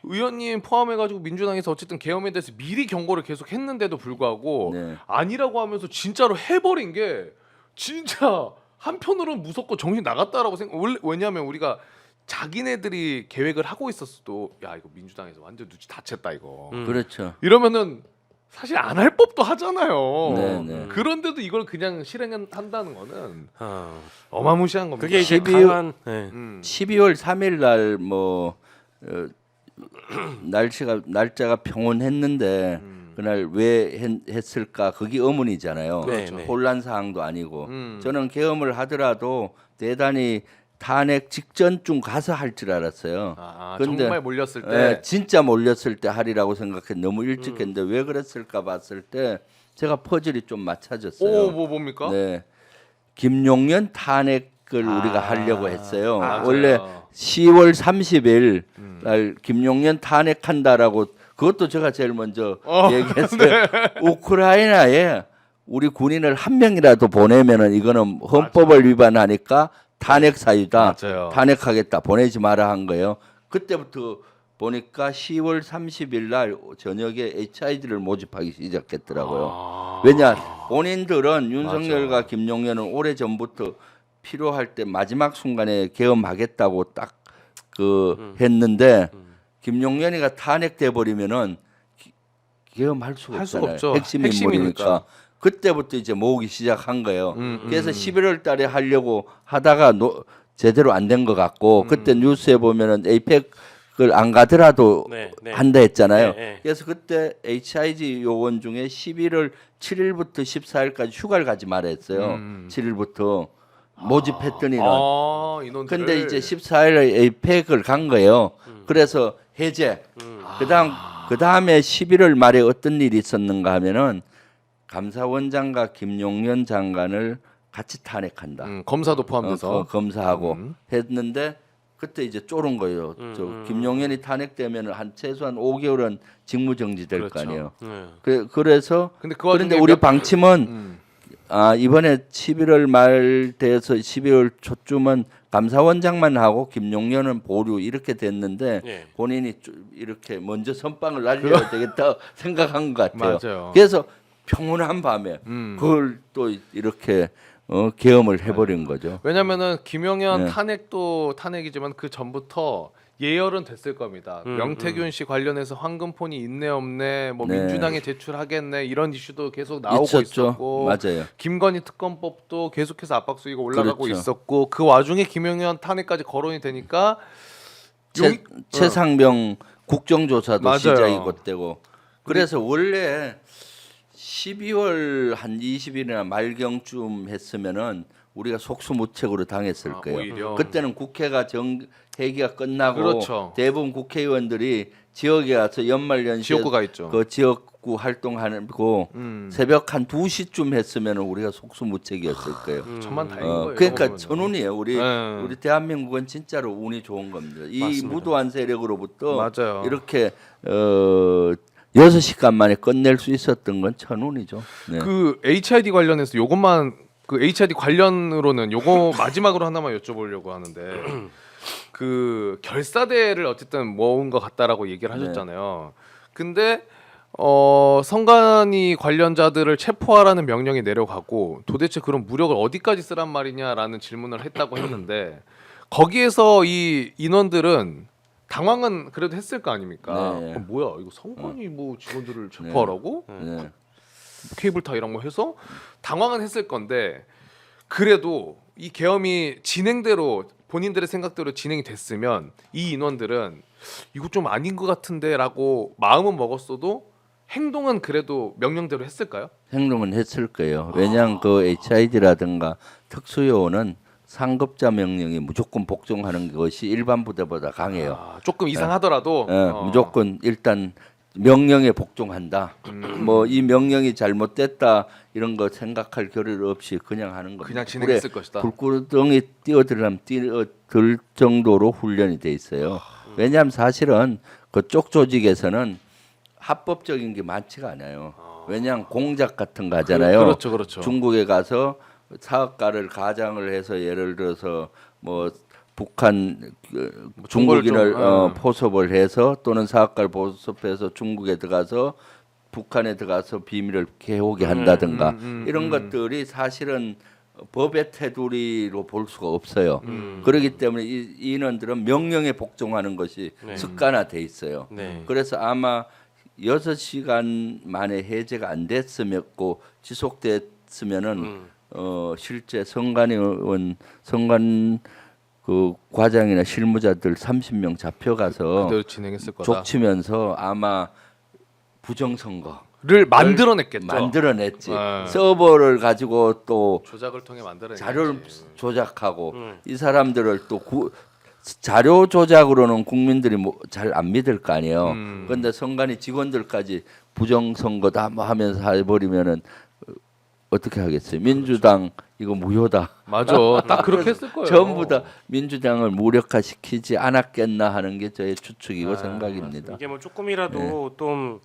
의원님 포함해가지고 민주당에서 어쨌든 계엄에 대해서 미리 경고를 계속 했는데도 불구하고 네. 아니라고 하면서 진짜로 해버린 게 진짜 한편으로는 무섭고 정신 나갔다라고 생각. 왜냐하면 우리가 자기네들이 계획을 하고 있었어도 야 이거 민주당에서 완전 눈치 다 챘다 이거. 그렇죠. 이러면은 사실 안 할 법도 하잖아요. 네, 네. 그런데도 이걸 그냥 실행한다는 거는 어. 어마무시한 겁니다. 그게 이제 12월 강한 네. 12월 3일 날뭐 날짜가 평온했는데 그날 왜 했을까 그게 의문이잖아요. 그렇죠. 혼란 사항도 아니고 저는 계엄을 하더라도 대단히 탄핵 직전쯤 가서 할 줄 알았어요. 근데 정말 몰렸을 때 예, 진짜 몰렸을 때 하리라고 생각했는데 너무 일찍 했는데 왜 그랬을까 봤을 때 제가 퍼즐이 좀 맞춰졌어요. 오, 뭡니까? 네, 김용현 탄핵을 우리가 하려고 했어요. 맞아요. 원래 10월 30일 날 김용현 탄핵한다라고 그것도 제가 제일 먼저 얘기했어요. 우크라이나에 우리 군인을 한 명이라도 보내면은 이거는 헌법을 위반하니까 탄핵 사유다. 맞아요. 탄핵하겠다. 보내지 마라 한 거예요. 그때부터 보니까 10월 30일 날 저녁에 HID를 모집하기 시작했더라고요. 왜냐 본인들은 윤석열과 김용현은 오래 전부터 필요할 때 마지막 순간에 계엄하겠다고 딱 했는데 김용현이가 탄핵돼 버리면은 계엄할 수가 할 수가 없잖아요. 없죠. 핵심 핵심이니까. 인물이니까. 그때부터 이제 모으기 시작한 거예요. 그래서 11월 달에 하려고 하다가 제대로 안 된 것 같고 그때 뉴스에 보면은 에이펙을 안 가더라도 네, 네. 한다 했잖아요. 네, 네. 그래서 그때 HIG 요원 중에 11월 7일부터 14일까지 휴가를 가지 말했어요. 7일부터 모집했더니는 인원들을 근데 이제 14일에 에이펙을 간 거예요. 그래서 해제. 그다음에 11월 말에 어떤 일이 있었는가 하면은 감사원장과 김용현 장관을 같이 탄핵한다. 검사도 포함돼서 검사하고 했는데 그때 이제 쫄은 거예요. 저 김용현이 탄핵되면 한 최소한 5개월은 직무정지 될 거 그렇죠. 아니에요. 네. 그래서 근데 그 와중에 그런데 우리 방침은 이번에 11월 말 돼서 12월 초쯤은 감사원장만 하고 김용현은 보류 이렇게 됐는데 예. 본인이 이렇게 먼저 선빵을 날려야 되겠다 생각한 것 같아요. 맞아요. 그래서 평온한 밤에 그걸 또 이렇게 계엄을 해버린 거죠. 왜냐면은 김용현 네. 탄핵도 탄핵이지만 그 전부터 예열은 됐을 겁니다. 명태균 씨 관련해서 황금폰이 있네 없네, 뭐 네. 민주당에 제출하겠네 이런 이슈도 계속 나오고 있었죠. 있었고, 맞아요. 김건희 특검법도 계속해서 압박수위가 올라가고 그렇죠. 있었고, 그 와중에 김용현 탄핵까지 거론이 되니까 최상병 국정조사도 맞아요. 시작이 곧되고 그래서 원래 12월 한 20일이나 말경쯤 했으면은 우리가 속수무책으로 당했을 거예요. 오히려. 그때는 국회가 회기가 끝나고 그렇죠. 대부분 국회의원들이 지역에 가서 연말연시에 지역구가 있죠. 그 지역구 활동하고 새벽 한 2시쯤 했으면 우리가 속수무책이었을 거예요. 천만 다행인 거예요. 그러니까 그러면은. 천운이에요. 네. 우리 대한민국은 진짜로 운이 좋은 겁니다. 이 맞습니다. 무도한 세력으로부터 맞아요. 이렇게 6시간 만에 끝낼 수 있었던 건 천운이죠. 네. 그 HID 관련해서 요것만 그 HID 관련으로는 요거 마지막으로 하나만 여쭤보려고 하는데 그 결사대를 어쨌든 모은 것 같다라고 얘기를 하셨잖아요. 근데 성관이 관련자들을 체포하라는 명령이 내려가고 도대체 그런 무력을 어디까지 쓰란 말이냐라는 질문을 했다고 했는데 거기에서 이 인원들은 당황은 그래도 했을 거 아닙니까? 네. 뭐야 이거 성관이 뭐 직원들을 체포하라고? 네. 케이블타 이런 거 해서 당황은 했을 건데 그래도 이 계엄이 진행대로 본인들의 생각대로 진행이 됐으면 이 인원들은 이거 좀 아닌 것 같은데라고 마음은 먹었어도 행동은 그래도 명령대로 했을까요? 행동은 했을 거예요. 왜냐하면 그 HID라든가 특수요원은 상급자 명령이 무조건 복종하는 것이 일반 부대보다 강해요. 조금 이상하더라도 무조건 일단 명령에 복종한다. 뭐 이 명령이 잘못됐다 이런 거 생각할 겨를 없이 그냥 하는 겁니다. 그냥 진행했을 것이다. 불구덩이 뛰어들면 뛰어들 정도로 훈련이 돼 있어요. 왜냐하면 사실은 그쪽 조직에서는 합법적인 게 많지가 않아요. 왜냐하면 공작 같은 거 하잖아요. 그렇죠, 그렇죠. 중국에 가서 사업가를 가장을 해서 예를 들어서 뭐 북한 중국인을 좀, 포섭을 해서 또는 사업가를 포섭해서 중국에 들어가서 북한에 들어가서 비밀을 개호게 한다든가 이런 것들이 사실은 법의 테두리로 볼 수가 없어요. 그렇기 때문에 이 인원들은 명령에 복종하는 것이 네. 습관화돼 있어요. 네. 그래서 아마 6시간 만에 해제가 안 됐으면고 지속됐으면은 실제 선관위원 선관 그 과장이나 실무자들 30명 잡혀가서 그대로 진행했을 거다. 족치면서 아마 부정선거 를 만들어냈겠죠. 만들어냈지. 네. 서버를 가지고 또 조작을 통해 만들어냈지. 자료를 조작하고 이 사람들을 또 자료 조작으로는 국민들이 뭐 잘 안 믿을 거 아니에요. 그런데 선관위 직원들까지 부정선거다 뭐 하면서 해버리면은 어떻게 하겠어요? 민주당 이거 무효다. 맞아. 딱 그렇게 했을 거예요. 전부 다 민주당을 무력화시키지 않았겠나 하는 게 저의 추측이고 생각입니다. 이게 뭐 조금이라도 좀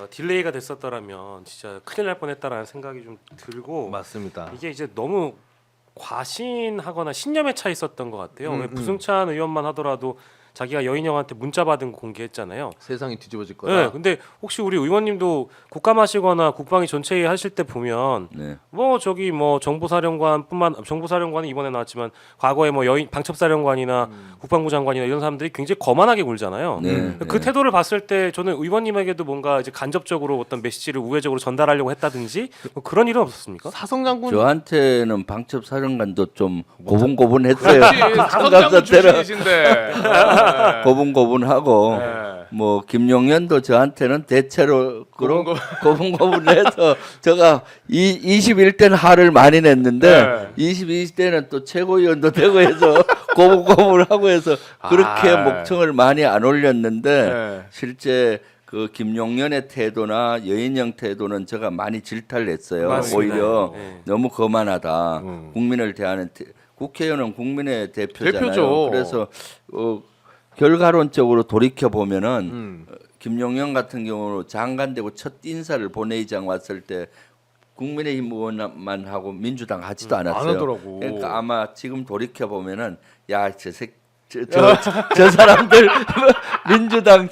딜레이가 됐었더라면 진짜 큰일 날 뻔했다라는 생각이 좀 들고 맞습니다. 이게 이제 너무 과신하거나 신념에 차 있었던 것 같아요. 왜 부승찬 의원만 하더라도 자기가 여인형한테 문자 받은 거 공개했잖아요. 세상이 뒤집어질 거다. 네, 근데 혹시 우리 의원님도 국감하시거나 국방위 전체회 하실 때 보면 네. 뭐 저기 뭐 정보사령관은 이번에 나왔지만 과거에 뭐 여인 방첩사령관이나 국방부 장관이나 이런 사람들이 굉장히 거만하게 굴잖아요. 네, 그 태도를 봤을 때 저는 의원님에게도 뭔가 이제 간접적으로 어떤 메시지를 우회적으로 전달하려고 했다든지 뭐 그런 일은 없었습니까? 사성 장군 저한테는 방첩 사령관도 좀 고분고분했어요. 사성 장군 출신이신데. 고분고분하고 네. 뭐 김용현도 저한테는 대체로 고분고분해서 제가 21대는 화를 많이 냈는데 네. 22대는 또 최고위원도 되고 해서 고분고분하고 해서 그렇게 아. 목청을 많이 안 올렸는데 네. 실제 그 김용현의 태도나 여인영 태도는 제가 많이 질타를 했어요. 맞습니다. 오히려 네. 너무 거만하다. 국민을 대하는 국회의원은 국민의 대표잖아요. 대표죠. 그래서 결과론적으로 돌이켜 보면은 김용현 같은 경우는 장관 되고 첫 인사를 본회의장 왔을 때 국민의힘 의원만 하고 민주당 하지도 않았어요. 안 하더라고. 그러니까 아마 지금 돌이켜 보면은 야, 저 사람들 민주당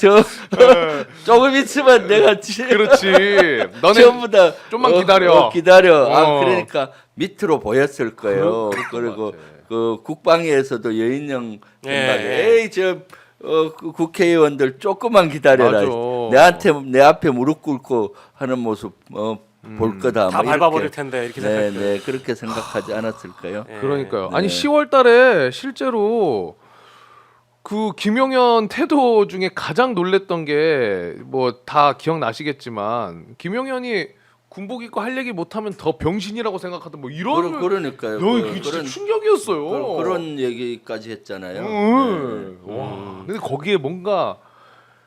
조금 있으면 내가 그렇지. 너네 전부 다 좀만 기다려. 기다려. 아, 어. 그러니까 밑으로 보였을 거예요. 그리고 그 국방위에서도 여인영 생각에 에이 그 국회의원들 조금만 기다려라. 맞아. 내 앞에 무릎 꿇고 하는 모습 볼 거다. 다 뭐 밟아버릴 이렇게. 텐데 이렇게 네, 생각했어요. 네, 그렇게 생각하지 않았을까요? 그러니까요. 네. 아니 10월달에 실제로 그 김용현 태도 중에 가장 놀랬던 게 뭐 다 기억나시겠지만 김용현이 군복 입고 할 얘기 못하면 더 병신이라고 생각하던 뭐 이런 그러니까요. 이게 진짜 충격이었어요. 그런 얘기까지 했잖아요. 와, 근데 거기에 뭔가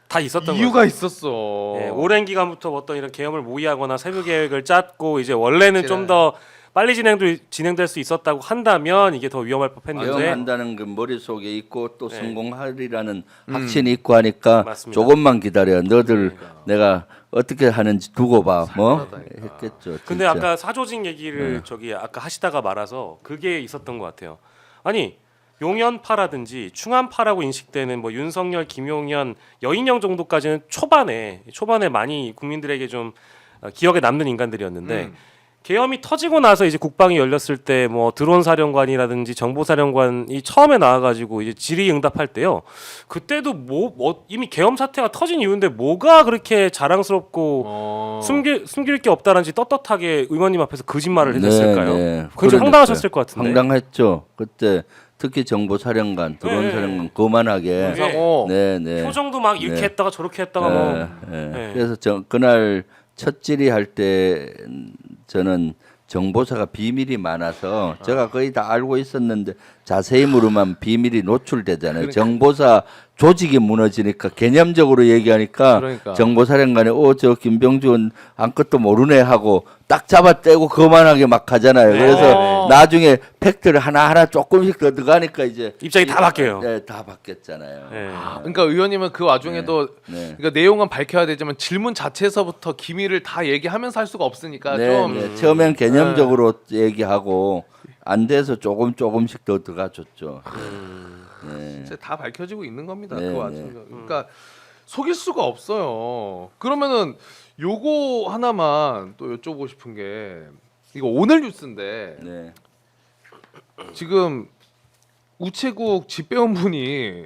다 있었던 이유가 거죠. 있었어. 예, 오랜 기간부터 어떤 이런 계엄을 모의하거나 세부 계획을 짰고 이제 원래는 좀 더 빨리 진행될 수 있었다고 한다면 이게 더 위험할 법했는데 계엄한다는 그 머릿속에 있고 또 네. 성공하리라는 확신이 있고 하니까 맞습니다. 조금만 기다려. 너들 내가 어떻게 하는지 두고 봐. 뭐 했겠죠. 근데 진짜. 아까 사조직 얘기를 저기 아까 하시다가 말아서 그게 있었던 것 같아요. 아니 용연파라든지 충안파라고 인식되는 뭐 윤석열, 김용현, 여인영 정도까지는 초반에 많이 국민들에게 좀 기억에 남는 인간들이었는데 계엄이 터지고 나서 이제 국방이 열렸을 때 뭐 드론 사령관이라든지 정보 사령관이 처음에 나와가지고 이제 질의응답할 때요. 그때도 뭐 이미 계엄 사태가 터진 이유인데 뭐가 그렇게 자랑스럽고 숨길 게 없다는지 떳떳하게 의원님 앞에서 거짓말을 해댔을까요? 네. 그건 황당하셨을 것 같은데. 황당했죠. 그때 특히 정보사령관, 드론사령관 거만하게. 네. 표정도 막 이렇게 했다가 저렇게 했다가 뭐. 네. 그래서 그날 첫 질의할 때 저는 정보사가 비밀이 많아서 제가 거의 다 알고 있었는데 자세히 물으면 비밀이 노출되잖아요. 정보사 조직이 무너지니까 개념적으로 얘기하니까 그러니까. 정보사령관이 저 김병준 아무것도 모르네 하고 딱 잡아떼고 그만하게 막 하잖아요. 네. 그래서 나중에 팩트를 하나하나 조금씩 더 들어가니까 이제 입장이 다 바뀌어요. 네, 다 바뀌었잖아요. 네. 그러니까 의원님은 그 와중에도 네. 그러니까 내용은 밝혀야 되지만 질문 자체에서부터 기밀을 다 얘기하면서 할 수가 없으니까 네, 좀 네. 처음엔 개념적으로 얘기하고 안 돼서 조금씩 더 들어가줬죠. 네. 진짜 다 밝혀지고 있는 겁니다. 네, 그 와중에. 그러니까 속일 수가 없어요. 그러면은 요거 하나만 또 여쭤보고 싶은 게 이거 오늘 뉴스인데 네. 지금 우체국 집배원분이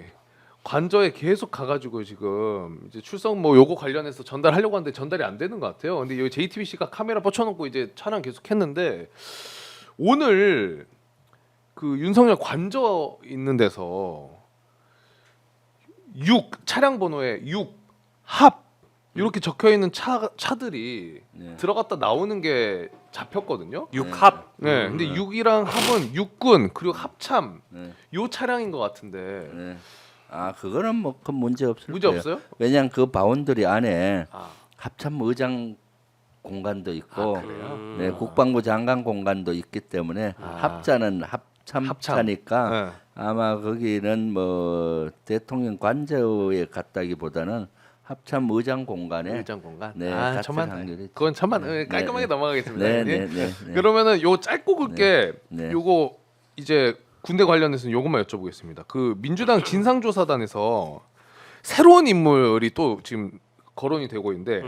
관저에 계속 가가지고 지금 이제 출석 뭐 요거 관련해서 전달하려고 하는데 전달이 안 되는 것 같아요. 근데 여기 JTBC가 카메라 뻗쳐놓고 이제 촬영 계속 했는데 오늘 그 윤석열 관저 있는 데서 6 차량 번호에 6합 이렇게 적혀 있는 차들이 네. 들어갔다 나오는 게 잡혔거든요. 육합. 네, 근데 6이랑 합은 육군 그리고 합참 네. 요 차량인 것 같은데 네. 아 그거는 뭐 큰 문제 없을 문제 거예요. 없어요? 왜냐하면 그 바운더리 안에 아, 합참 의장 공간도 있고 그래요? 네, 국방부 장관 공간도 있기 때문에 합자는 합참차니까 네. 아마 거기는 뭐 대통령 관저에 갔다기보다는 합참 의장 공간에 일장 공간. 네, 아, 같은 천만. 확률이죠. 그건 천만. 네, 깔끔하게 네, 넘어가겠습니다. 네, 의원님. 네, 네, 네. 그러면은 요 짧고 굵게 네. 요거 이제 군대 관련해서는 요것만 여쭤보겠습니다. 그 민주당 진상조사단에서 새로운 인물이 또 지금 거론이 되고 있는데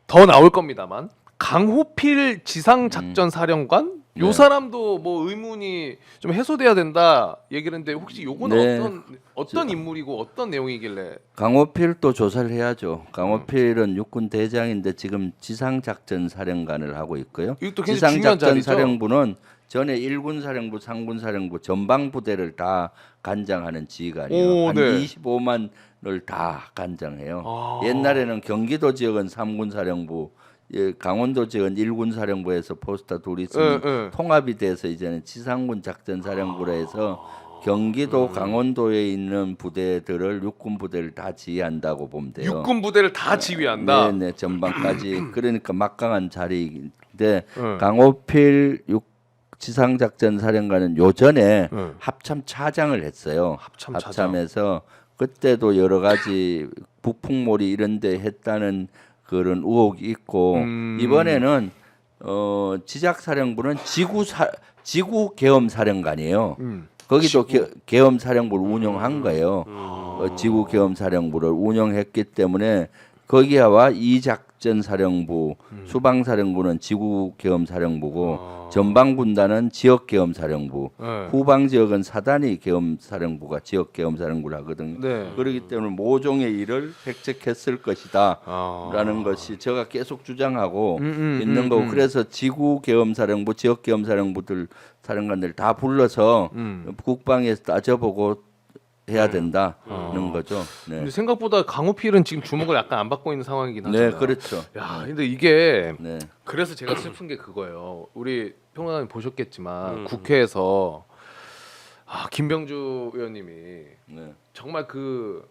더 나올 겁니다만 강호필 지상작전사령관 요 네. 사람도 뭐 의문이 좀 해소돼야 된다 얘기를 했는데 혹시 요거는 네. 어떤 인물이고 어떤 내용이길래 강호필도 조사를 해야죠. 강호필은 육군 대장인데 지금 지상작전 사령관을 하고 있고요. 이것도 굉장히 중요한 지상작전 자리죠. 사령부는 전에 1군 사령부, 3군 사령부 전방 부대를 다 관장하는 지휘관이에요. 오, 한 네. 25만을 다 관장해요. 아. 옛날에는 경기도 지역은 3군 사령부, 강원도 지역은 1군 사령부에서 포스타 둘이 있으면 예, 예. 통합이 돼서 이제는 지상군 작전 사령부라 해서 경기도 강원도에 있는 부대들을 육군 부대를 다 지휘한다고 보면 돼요. 육군 부대를 다 지휘한다. 네네 전방까지 그러니까 막강한 자리인데 응. 강호필 지상작전 사령관은 요전에 응. 합참 차장을 했어요. 합참 차장. 합참에서 그때도 여러 가지 북풍몰이 이런데 했다는 그런 의혹이 있고 이번에는 지작사령부는 지구 계엄 사령관이에요. 거기도 계엄 사령부를 운영한 거예요. 지구 계엄 사령부를 운영했기 때문에 거기와 이작전 사령부, 수방 사령부는 지구 계엄 사령부고 전방 군단은 지역 계엄 사령부, 네. 후방 지역은 사단위 계엄 사령부가 지역 계엄 사령부를 하거든요. 네. 그렇기 때문에 모종의 일을 획책했을 것이다라는 것이 제가 계속 주장하고 있는 거고 그래서 지구 계엄 사령부, 지역 계엄 사령부들 사령관들 다 불러서 국방에서 따져보고 해야 된다는 거죠. 네. 근데 생각보다 강호필은 지금 주목을 약간 안 받고 있는 상황이긴 하잖아요. 네, 그렇죠. 야, 근데 이게 네. 그래서 제가 슬픈 게 그거예요. 우리 평론가님 보셨겠지만 국회에서 김병주 의원님이 네. 정말 그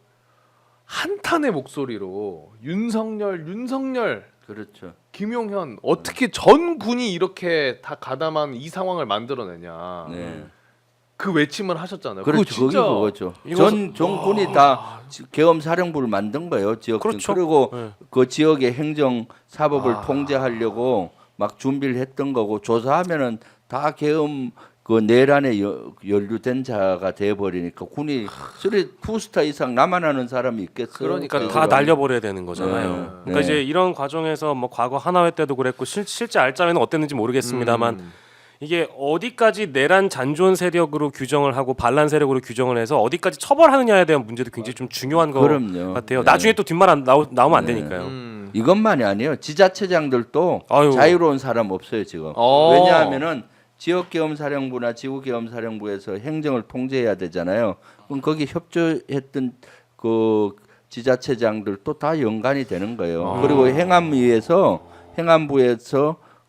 한탄의 목소리로 윤석열 그렇죠. 김용현 어떻게 전 군이 이렇게 다 가담한 이 상황을 만들어내냐. 네. 그 외침을 하셨잖아요. 그렇죠. 그거 진짜 그거죠. 전 군이 다 계엄 사령부를 만든 거예요. 지역 그렇죠. 그리고 네. 그 지역의 행정 사법을 통제하려고 막 준비를 했던 거고 조사하면은 다 계엄 그 내란에 연루된 자가 돼 버리니까 군이 투스타 이상 남아나는 사람이 있겠어요. 그러니까 다 날려버려야 되는 거잖아요. 네. 그러니까 네. 이제 이런 과정에서 뭐 과거 하나회 때도 그랬고 실제 알짜배는 어땠는지 모르겠습니다만 이게 어디까지 내란 잔존 세력으로 규정을 하고 반란 세력으로 규정을 해서 어디까지 처벌하느냐에 대한 문제도 굉장히 좀 중요한 것 그럼요. 같아요. 네. 나중에 또 뒷말 나오면 안 되니까요. 이것만이 아니에요. 지자체장들도 아유. 자유로운 사람 없어요 지금. 어. 왜냐하면은 지역계엄사령부나 지구계엄사령부에서 행정을 통제해야 되잖아요. 그럼 거기 협조했던 그 지자체장들도 다 연관이 되는 거예요. 그리고 행안부에서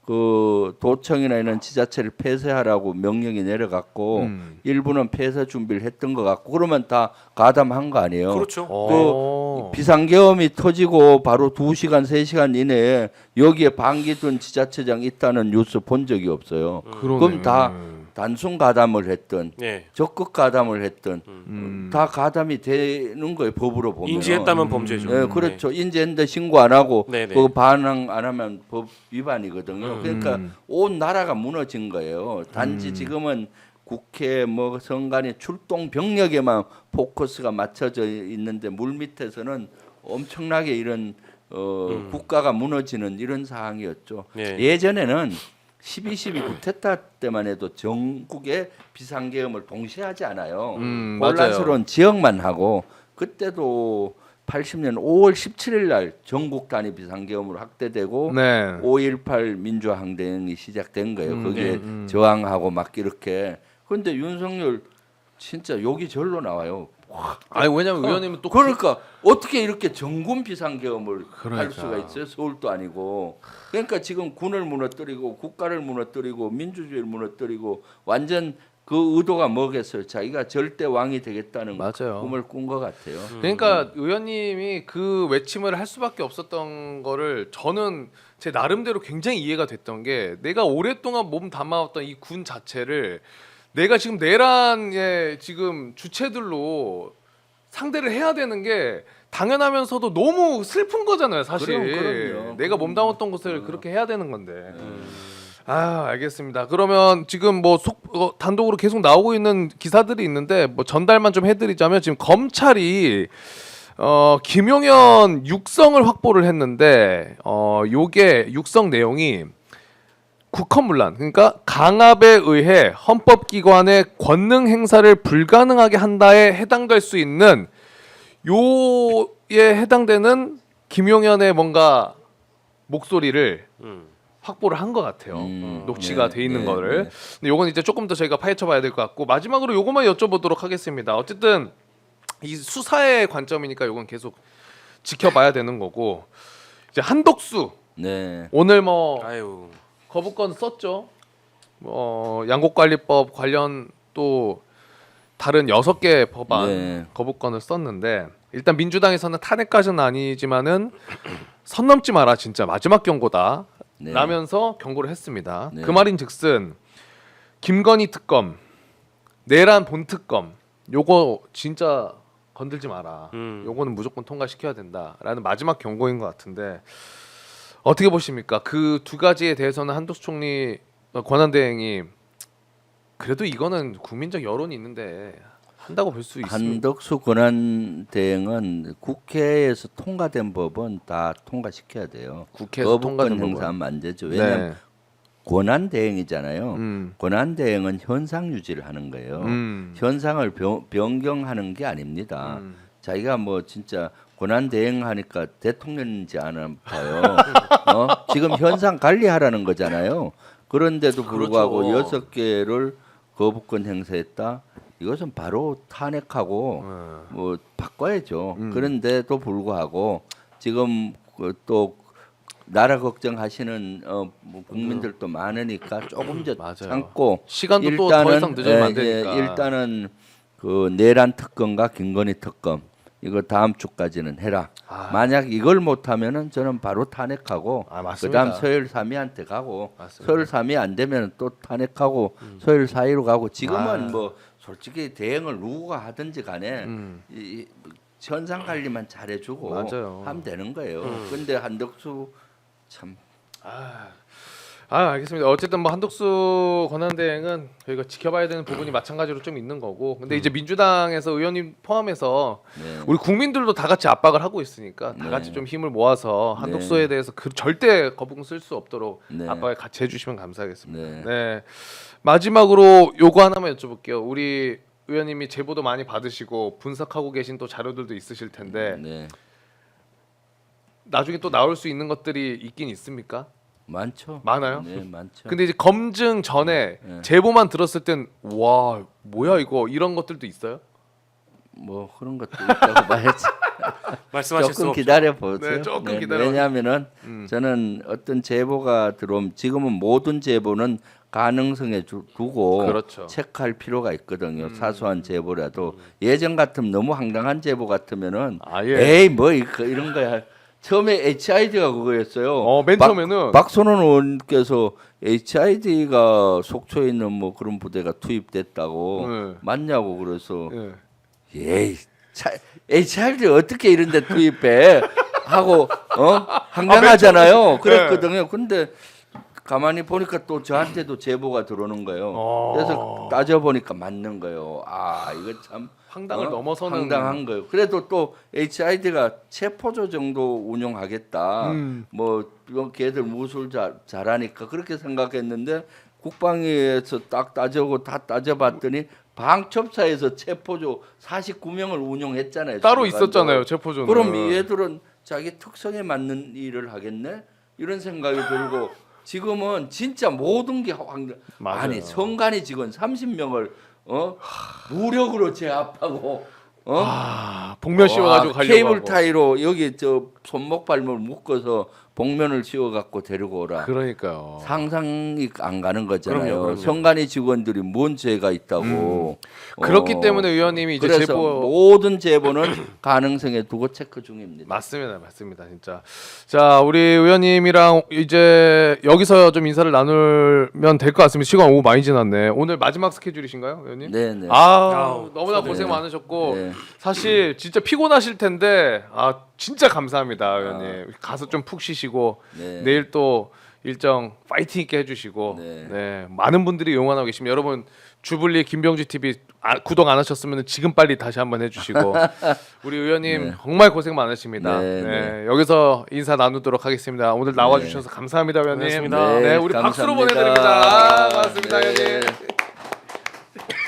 그 도청이나 이런 지자체를 폐쇄하라고 명령이 내려갔고 일부는 폐쇄 준비를 했던 것 같고 그러면 다 가담한 거 아니에요. 그렇죠. 어. 비상계엄이 터지고 바로 2시간, 3시간 이내에 여기에 반기든 지자체장 있다는 뉴스 본 적이 없어요. 그러네. 그럼 다 단순 가담을 했든 예. 적극 가담을 했든 다 가담이 되는 거예요. 법으로 보면. 인지했다면 범죄죠. 네, 그렇죠. 인지했는데 신고 안 하고 네네. 그 반응 안 하면 법 위반이거든요. 그러니까 온 나라가 무너진 거예요. 단지 지금은 국회 뭐 선관위 출동 병력에만 포커스가 맞춰져 있는데 물 밑에서는 엄청나게 이런 국가가 무너지는 이런 상황이었죠. 예. 예전에는 12.12 쿠데타 때만 해도 전국에 비상계엄을 동시에 하지 않아요. 혼란스러운 지역만 하고 그때도 80년 5월 17일 날 전국 단위 비상계엄으로 확대되고 네. 5.18 민주항쟁이 시작된 거예요. 거기에 저항하고 막 이렇게. 그런데 윤석열 진짜 욕이 절로 나와요. 아니 왜냐면 의원님은 또 그러니까 어떻게 이렇게 전군 비상계엄을 할 그러니까. 수가 있어요? 서울도 아니고. 그러니까 지금 군을 무너뜨리고 국가를 무너뜨리고 민주주의를 무너뜨리고 완전 그 의도가 뭐겠어요? 자기가 절대 왕이 되겠다는 맞아요. 꿈을 꾼 것 같아요. 그러니까 의원님이 그 외침을 할 수밖에 없었던 거를 저는 제 나름대로 굉장히 이해가 됐던 게 내가 오랫동안 몸 담아왔던 이 군 자체를 내가 지금 내란의 지금 주체들로 상대를 해야 되는 게 당연하면서도 너무 슬픈 거잖아요, 사실. 그럼요. 내가 몸 담았던 것을 그렇게 해야 되는 건데. 아, 알겠습니다. 그러면 지금 뭐 단독으로 계속 나오고 있는 기사들이 있는데 뭐 전달만 좀 해드리자면 지금 검찰이 김용현 육성을 확보를 했는데 요게 육성 내용이 국헌문란 그러니까 강압에 의해 헌법기관의 권능 행사를 불가능하게 한다에 해당될 수 있는 요에 해당되는 김용현의 뭔가 목소리를 확보를 한 것 같아요. 녹취가 돼 있는 거를. 근데 요건 이제 조금 더 저희가 파헤쳐봐야 될 것 같고 마지막으로 요것만 여쭤보도록 하겠습니다. 어쨌든 이 수사의 관점이니까 요건 계속 지켜봐야 되는 거고 이제 한덕수 네. 오늘 뭐 아유. 거부권 썼죠. 양곡관리법 관련 또 다른 6개 법안 네. 거부권을 썼는데 일단 민주당에서는 탄핵까지는 아니지만은 선 넘지 마라 진짜 마지막 경고다 네. 라면서 경고를 했습니다. 네. 그 말인즉슨 김건희 특검, 내란 본특검 요거 진짜 건들지 마라. 요거는 무조건 통과시켜야 된다라는 마지막 경고인 것 같은데 어떻게 보십니까? 그 두 가지에 대해서는 한덕수 총리 권한대행이 그래도 이거는 국민적 여론이 있는데 한다고 볼 수 있습니다. 한덕수 권한대행은 국회에서 통과된 법은 다 통과시켜야 돼요. 국회에서 통과된 거부권 법은. 행사하면 안 되죠. 왜냐하면 네. 권한대행이잖아요. 음. 권한대행은 현상 유지를 하는 거예요. 현상을 변경하는 게 아닙니다. 자기가 뭐 진짜 권한대행 하니까 대통령인지 아나 봐요. 지금 현상 관리하라는 거잖아요. 그런데도 불구하고 그렇죠. 6개를 거부권 행사했다. 이것은 바로 탄핵하고 뭐 바꿔야죠. 그런데도 불구하고 지금 또 나라 걱정하시는 뭐 국민들도 많으니까 조금 더 맞아요. 참고 시간도 또 더 이상 늦으면 안 되니까. 일단은 그 내란 특검과 김건희 특검 이거 다음 주까지는 해라. 만약 이걸 못하면은 저는 바로 탄핵하고 맞습니다. 그다음 서열 3위한테 가고 맞습니다. 서열 3위 안 되면 또 탄핵하고 서열 4위로 가고 지금은 뭐 솔직히 대응을 누구가 하든지 간에 이 현상 관리만 잘해주고 맞아요. 하면 되는 거예요. 근데 한덕수 참 알겠습니다. 어쨌든 뭐 한덕수 권한대행은 저희가 지켜봐야 되는 부분이 마찬가지로 좀 있는 거고 근데 이제 민주당에서 의원님 포함해서 네. 우리 국민들도 다 같이 압박을 하고 있으니까 다 네. 같이 좀 힘을 모아서 한덕수에 대해서 절대 거부권 쓸 수 없도록 네. 압박을 같이 해주시면 감사하겠습니다. 네. 네. 마지막으로 요거 하나만 여쭤볼게요. 우리 의원님이 제보도 많이 받으시고 분석하고 계신 또 자료들도 있으실 텐데 네. 나중에 또 나올 수 있는 것들이 있긴 있습니까? 많죠. 많아요? 네, 많죠. 근데 이제 검증 전에 네. 제보만 들었을 땐 와 뭐야 이거 이런 것들도 있어요? 뭐 그런 것도 있다고 봐야지. 말씀하실 수 조금 없죠. 기다려 보세요. 네, 조금 기다려. 왜냐하면은 저는 어떤 제보가 들어오면 지금은 모든 제보는 가능성에 두고 그렇죠. 체크할 필요가 있거든요. 사소한 제보라도 예전 같으면 너무 황당한 제보 같으면은 아예. 에이 뭐 이런 거야. 처음에 HID가 그거였어요. 맨 처음에는 박선원 의원께서 HID가 속초에 있는 뭐 그런 부대가 투입됐다고 네. 맞냐고 그래서 예. 에이 HID 어떻게 이런데 투입해 하고 황당하잖아요. 그랬거든요. 근데 가만히 보니까 또 저한테도 제보가 들어오는 거예요. 그래서 따져 보니까 맞는 거예요. 아 이거 참 황당을 넘어서는 황당한 거예요. 그래도 또 HID가 체포조 정도 운영하겠다. 뭐 걔들 무술 잘하니까 그렇게 생각했는데 국방위에서 딱 따져고 다 따져봤더니 방첩사에서 체포조 49명을 운영했잖아요. 따로 순간적으로. 있었잖아요. 체포조는. 그럼 얘들은 자기 특성에 맞는 일을 하겠네? 이런 생각이 들고 지금은 진짜 모든 게 맞아요. 아니 성간이 직원 30명을 무력으로 제압하고 복면 씌워가지고 가려고 케이블 하고. 타이로 여기 저 손목 발목 묶어서 복면을 씌워갖고 데리고 오라. 그러니까요. 상상이 안 가는 거잖아요. 그럼요. 성간이 직원들이 뭔 죄가 있다고. 그렇기 때문에 의원님이 이제 그래서 제보 모든 제보는 가능성에 두고 체크 중입니다. 맞습니다, 진짜. 자, 우리 의원님이랑 이제 여기서 좀 인사를 나누면 될 것 같습니다. 시간 오후 많이 지났네. 오늘 마지막 스케줄이신가요, 의원님? 네네. 너무나 고생 네. 많으셨고 네. 사실 진짜 피곤하실 텐데 진짜 감사합니다, 의원님. 가서 좀 푹 쉬시고 네. 내일 또 일정 파이팅 있게 해주시고 네. 많은 분들이 응원하고 계십니다. 여러분 주블리 김병주 TV 구독 안 하셨으면 지금 빨리 다시 한번 해주시고 우리 의원님 정말 고생 많으십니다. 네. 여기서 인사 나누도록 하겠습니다. 오늘 나와주셔서 감사합니다, 의원님. 고맙습니다. 네, 우리 박수로 감사합니다. 보내드립니다. 고맙습니다, 네. 의원님.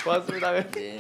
고맙습니다, 의원님.